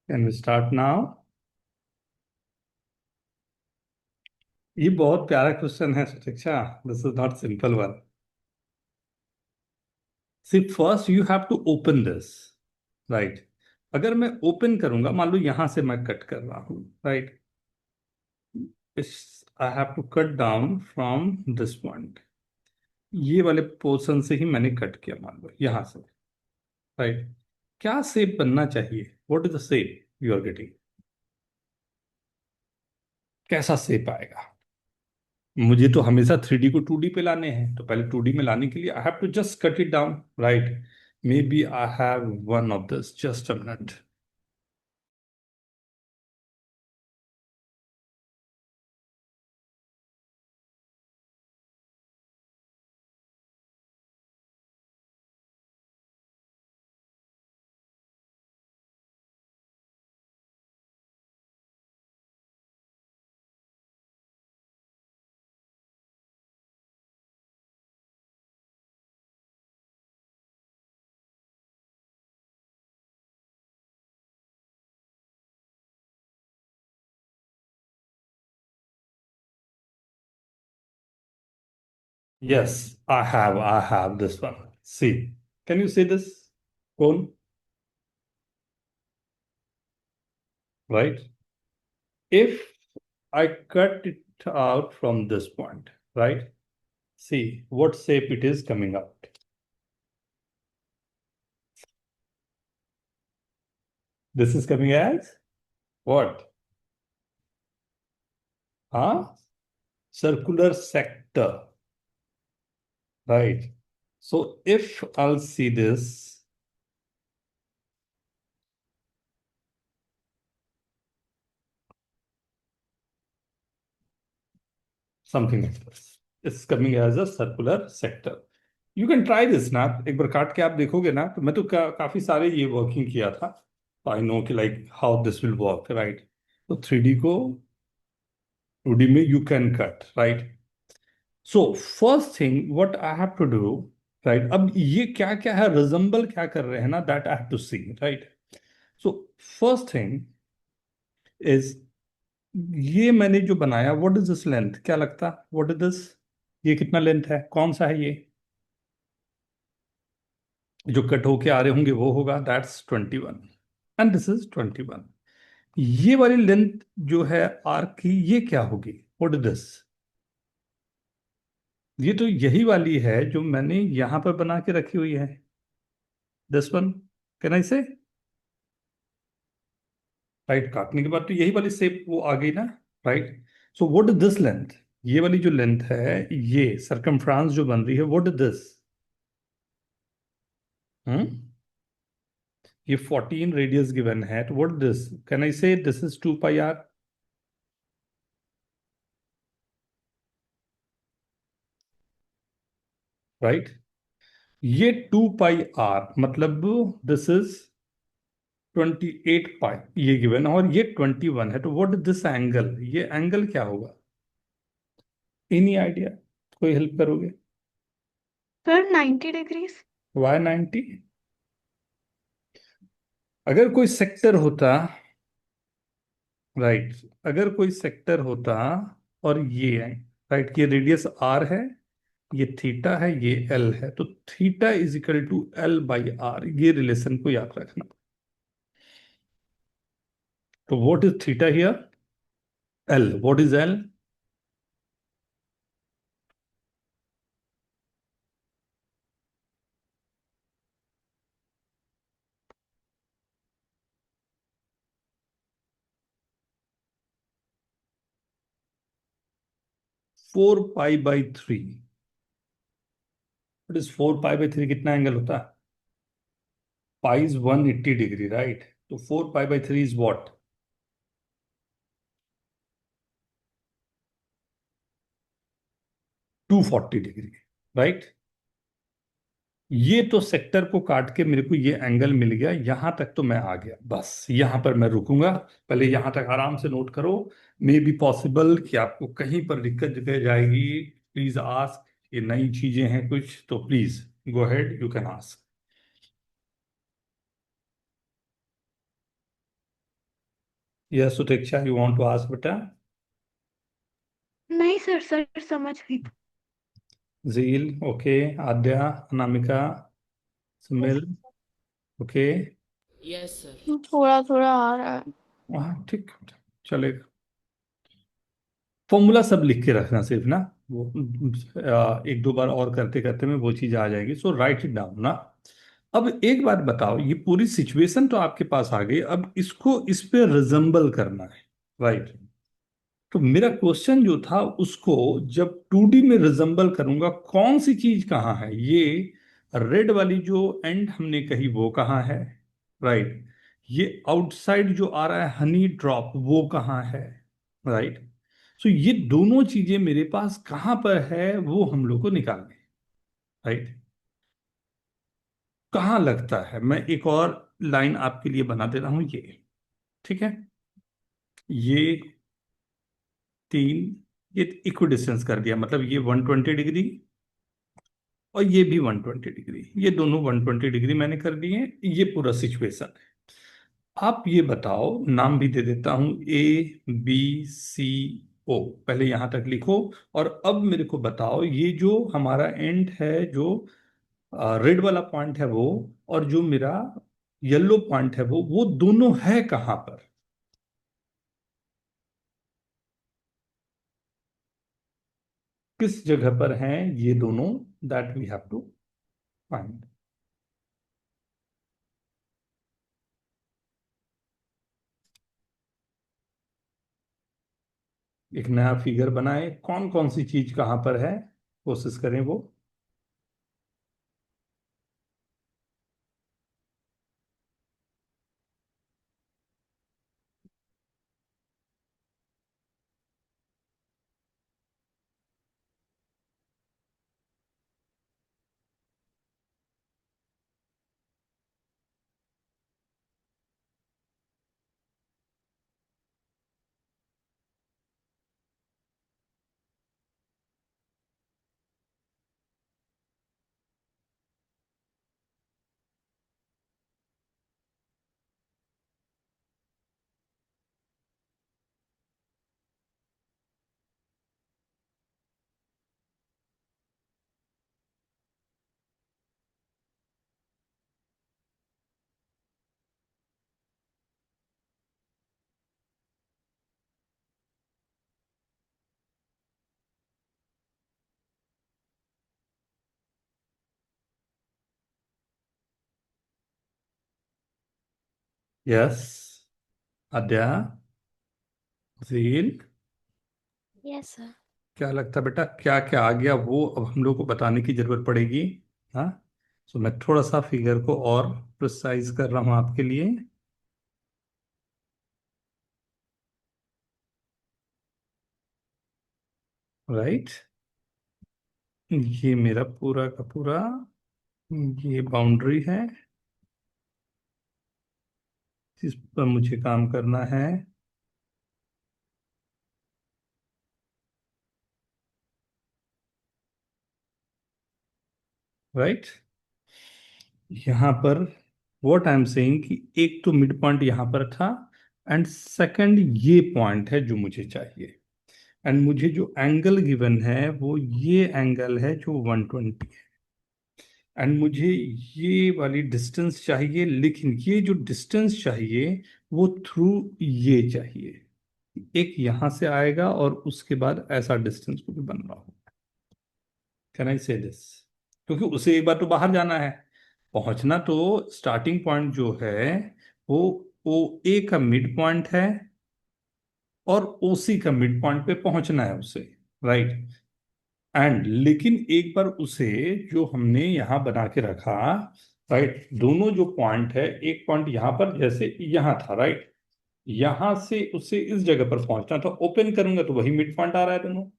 Can we start now? ये बहुत प्यारा क्वेश्चन है Sushiksha. This is not simple one. See first you have to open this, right? अगर मैं ओपन करूंगा, मान लो यहां से मैं कट कर रहा हूं, right? I have to cut down from this point. ये वाले पोर्शन से ही मैंने कट किया, मान लो यहां से, राइट? क्या शेप बनना चाहिए? What is the shape you are getting? कैसा शेप आएगा? मुझे तो हमेशा 3D को 2D पे लाने हैं, तो पहले 2D में लाने के लिए I have to just cut it down, right? Maybe I have one of this, just a minute. Yes, I have this one. See, can you see this cone? Right? If I cut it out from this point, right? See what shape it is coming out. This is coming as what? Huh? Circular sector, right? So if I'll see this, something like this, it's coming as a circular sector. You can try this ना, एक बार काट के आप देखोगे ना, तो मैं तो काफी सारे ये वर्किंग किया था, आई नो कि like how this will work, right? तो 3D को 2D में you can cut, right? So first thing what I have to do, right? अब ये क्या क्या है, resemble क्या कर रहे हैं ना, that I have to see, right? So first thing is ये मैंने जो बनाया, what is this length? क्या लगता, what is this? ये कितना लेंथ है, कौन सा है ये जो कट होके आ रहे होंगे, वो होगा, दैट्स 21 एंड दिस इज 21। ये वाली लेंथ जो है आर्क की, ये क्या होगी, व्हाट इज दिस? ये तो यही वाली है जो मैंने यहां पर बना के रखी हुई है, दिस वन, कैन आई से, राइट? काटने के बाद तो यही वाली शेप वो आ गई ना, right? So what is this length? ये वाली जो लेंथ है, ये सर्कमफ्रांस जो बन रही है, व्हाट इज दिस? ये 14 रेडियस गिवन है, तो what this, can I say this is 2 pi r, right? ये 2 पाई आर मतलब दिस इज 28 पाई, ये गिवन, और ये 21 है, तो व्हाट इज दिस एंगल? ये एंगल क्या होगा? Any idea? कोई हेल्प करोगे? Sir 90 degrees. वाई 90? अगर कोई सेक्टर होता, राइट, अगर कोई सेक्टर होता और ये है, राइट, ये रेडियस आर है, ये थीटा है, ये एल है, तो theta is equal to L by R, ये रिलेशन को याद रखना। तो what is theta here? L, what is L? Four pi by three. What is 4 pi by three? कितना एंगल होता है? Pi is 180 degree, right? तो 4 pi by three is what? 240 degree, right? ये तो सेक्टर को काट के मेरे को ये एंगल मिल गया, यहां तक तो मैं आ गया, बस यहां पर मैं रुकूंगा। पहले यहां तक आराम से नोट करो, मे बी पॉसिबल कि आपको कहीं पर दिक्कत दिख जाएगी, प्लीज आस्क, ये नई चीजें हैं कुछ, तो please go ahead, you can ask. Yes Sutiksha, you want to ask बेटा? नहीं सर, सर समझ गई। Jeel okay, Aadya, Anamika, Sumil okay, Yes, sir. थोड़ा थोड़ा आ रहा है। हाँ ठीक, चलेगा। फॉर्मूला सब लिख के रखना सिर्फ ना, वो एक दो बार और करते करते में वो चीज आ जाएगी, सो राइट इट डाउन ना। अब एक बात बताओ, ये पूरी सिचुएशन तो आपके पास आ गई, अब इसको इस पे रिजेंबल करना है, राइट? तो मेरा क्वेश्चन जो था, उसको जब 2D में रिजेंबल करूंगा, कौन सी चीज कहाँ है? ये रेड वाली जो एंड हमने कही वो कहाँ है, राइट? ये आउटसाइड जो आ रहा है हनी ड्रॉप, वो कहाँ है, राइट? सो ये दोनों चीजें मेरे पास कहां पर है, वो हम लोग को निकालने, राइट? कहाँ लगता है? मैं एक और लाइन आपके लिए बना दे रहा हूं, ये ठीक है, ये 3, ये इक्वी डिस्टेंस कर दिया, मतलब ये 120 डिग्री और ये भी 120 डिग्री, ये दोनों 120 डिग्री मैंने कर दिए। ये पूरा सिचुएशन है। आप ये बताओ, नाम भी दे देता हूं, A B C ओ, पहले यहां तक लिखो। और अब मेरे को बताओ, ये जो हमारा एंड है, जो रेड वाला पॉइंट है वो, और जो मेरा येलो पॉइंट है वो दोनों है कहां पर? किस जगह पर हैं ये दोनों? That we have to find. एक नया फिगर बनाए, कौन कौन सी चीज कहां पर है, कोशिश करें वो। यस, अद्या, जील, यस सर। क्या लगता है बेटा, क्या क्या आ गया वो अब हम लोग को बताने की जरूरत पड़ेगी। हाँ, सो मैं थोड़ा सा फिगर को और प्रिसाइज कर रहा हूं आपके लिए। राइट, ये मेरा पूरा का पूरा ये बाउंड्री है, जिस पर मुझे काम करना है। राइट, यहाँ पर व्हाट आई एम सेइंग कि एक तो मिड पॉइंट यहाँ पर था, एंड सेकंड ये पॉइंट है जो मुझे चाहिए। एंड मुझे जो एंगल गिवन है वो ये एंगल है जो 120 है। एंड मुझे ये वाली डिस्टेंस चाहिए, लेकिन ये जो डिस्टेंस चाहिए वो थ्रू ये चाहिए। एक यहां से आएगा और उसके बाद ऐसा डिस्टेंस कुछ बन रहा हो। Can I say this? क्योंकि उसे एक बार तो बाहर जाना है, पहुंचना तो स्टार्टिंग पॉइंट जो है वो ओ ए का मिड पॉइंट है, और ओसी का मिड पॉइंट पे पहुंचना है उसे। राइट, एंड लेकिन एक बार उसे जो हमने यहां बना के रखा, राइट, दोनों जो पॉइंट है, एक पॉइंट यहां पर जैसे यहां था, राइट, यहां से उसे इस जगह पर पहुंचना था, ओपन करूंगा तो वही मिड पॉइंट आ रहा है दोनों।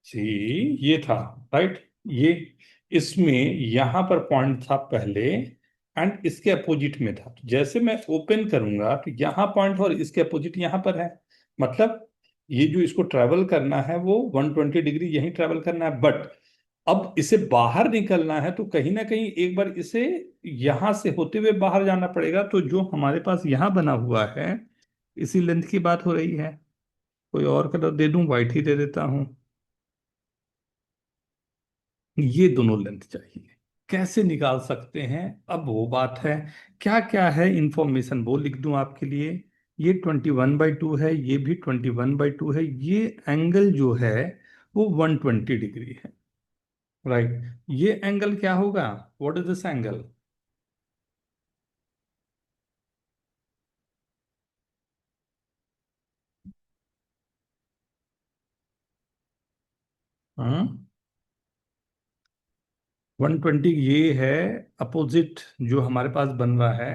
सी, ये था, राइट, ये इसमें यहां पर पॉइंट था पहले, एंड इसके अपोजिट में था। तो जैसे मैं ओपन करूंगा तो यहां पॉइंट और इसके अपोजिट यहां पर है। मतलब ये जो इसको ट्रेवल करना है वो 120 डिग्री यहीं ट्रेवल करना है, बट अब इसे बाहर निकलना है तो कहीं ना कहीं एक बार इसे यहां से होते हुए बाहर जाना पड़ेगा। तो जो हमारे पास यहां बना हुआ है, इसी लेंथ की बात हो रही है। कोई और कलर दे दूं? व्हाइट ही दे देता हूं। ये दोनों लेंथ चाहिए। कैसे निकाल सकते हैं, अब वो बात है। क्या क्या है इंफॉर्मेशन वो लिख दूं आपके लिए। ये 21/2 है, ये भी 21/2 है। ये एंगल जो है वो 120 डिग्री है। राइट, ये एंगल क्या होगा? What is this angle? हाँ, 120 ये है अपोजिट जो हमारे पास बन रहा है।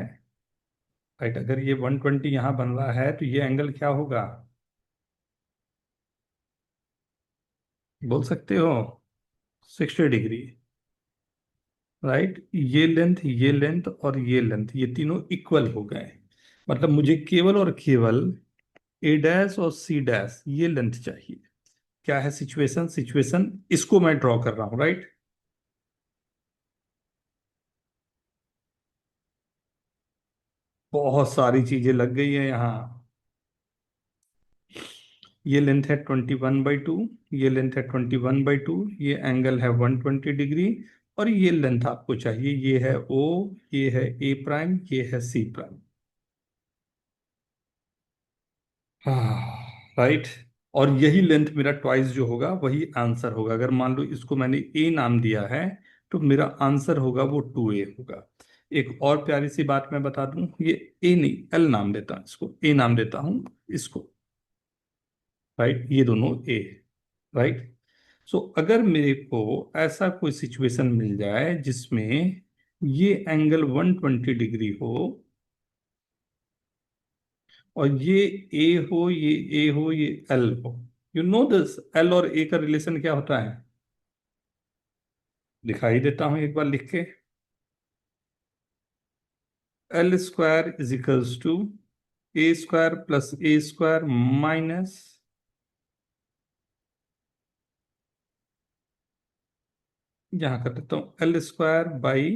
राइट, अगर ये 120 यहाँ बन रहा है तो ये एंगल क्या होगा, बोल सकते हो? 60 डिग्री। राइट, ये लेंथ और ये लेंथ, ये तीनों इक्वल हो गए। मतलब मुझे केवल और केवल ए डैश और सी डैश ये लेंथ चाहिए। क्या है सिचुएशन? सिचुएशन इसको मैं ड्रॉ कर रहा हूं, राइट। बहुत सारी चीजें लग गई है यहाँ। ये लेंथ है 21/2, ये लेंथ है 21/2, ये एंगल है 120 डिग्री, और ये लेंथ आपको चाहिए, ये है O, ये है A प्राइम, ये है C प्राइम। राइट। और यही लेंथ मेरा ट्वाइस जो होगा वही आंसर होगा। अगर मान लो इसको मैंने A नाम दिया है, तो मेरा आंसर होगा वो 2A होगा। एक और प्यारी सी बात मैं बता दूं, ये A नहीं, L नाम देता हूं इसको, A नाम देता हूं इसको, राइट, ये दोनों A, राइट। सो अगर मेरे को ऐसा कोई सिचुएशन मिल जाए जिसमें ये एंगल 120 डिग्री हो, और ये ए हो, ये ए हो, ये एल हो, यू नो दिस, एल और ए का रिलेशन क्या होता है, दिखाई देता हूं एक बार लिख के। L square is equals to A square plus A square minus यहां कर देता हूं एल स्क्वायर बाई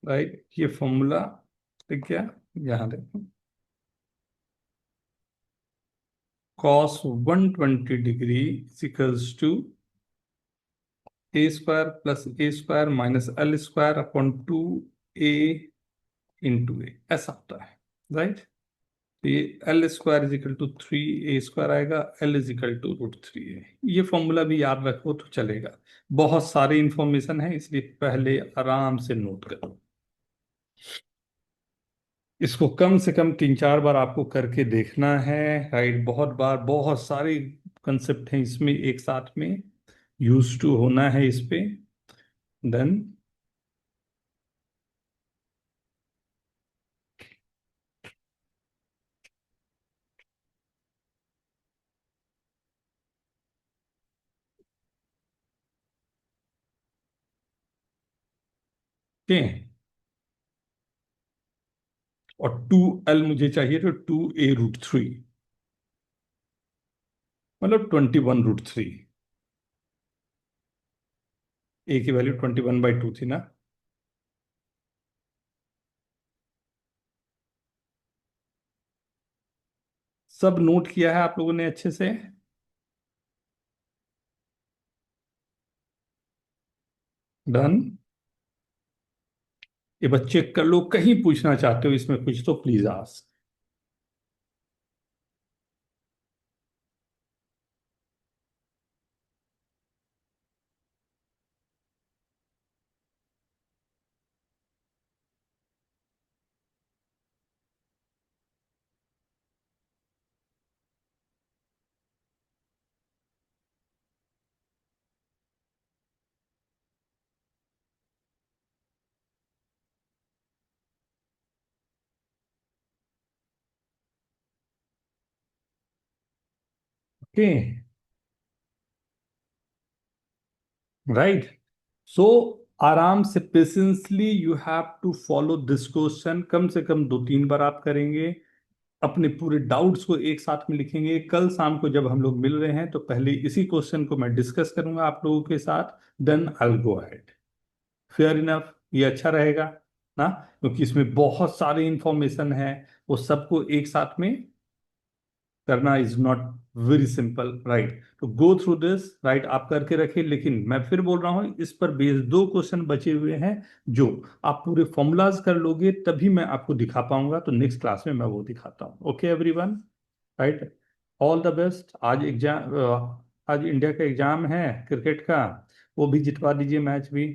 राइट, ये फॉर्मूला ठीक है, यहां देखो, cos 120 degree equals to A square plus A square minus L square upon 2A into A, ऐसा होता है, राइट। तो ये L square is equal to 3A square आएगा, L is equal to √3A। ये फॉर्मूला भी याद रखो तो चलेगा, बहुत सारी इंफॉर्मेशन है इसलिए पहले आराम से नोट करो। इसको कम से कम 3-4 बार आपको करके देखना है, राइट, बहुत बार, बहुत सारे कंसेप्ट हैं इसमें एक साथ में, यूज टू होना है इस पे, देन के, और 2L मुझे चाहिए, तो 2A√3, मतलब 21√3। ए की वैल्यू 21/2 थी ना। सब नोट किया है आप लोगों ने अच्छे से? डन। ये बच्चे कर लो, कहीं पूछना चाहते हो इसमें कुछ तो please ask. Okay, right. So आराम से patiently you have to follow this question, कम से कम 2-3 बार आप करेंगे, अपने पूरे डाउट्स को एक साथ में लिखेंगे। कल शाम को जब हम लोग मिल रहे हैं तो पहले इसी क्वेश्चन को मैं डिस्कस करूंगा आप लोगों के साथ, then I will go ahead. Fair enough, ये अच्छा रहेगा ना, क्योंकि इसमें बहुत सारी इंफॉर्मेशन है, वो सबको एक साथ में करना is not very simple, right. तो गो थ्रू दिस, राइट, आप करके रखिए। लेकिन मैं फिर बोल रहा हूं, इस पर बेस 2 क्वेश्चन बचे हुए हैं, जो आप पूरे फॉर्मूलाज कर लोगे तभी मैं आपको दिखा पाऊंगा, तो नेक्स्ट क्लास में मैं वो दिखाता हूँ। Okay everyone, right, all the best. आज एग्जाम, आज इंडिया का एग्जाम है क्रिकेट का, वो भी जितवा दीजिए मैच भी।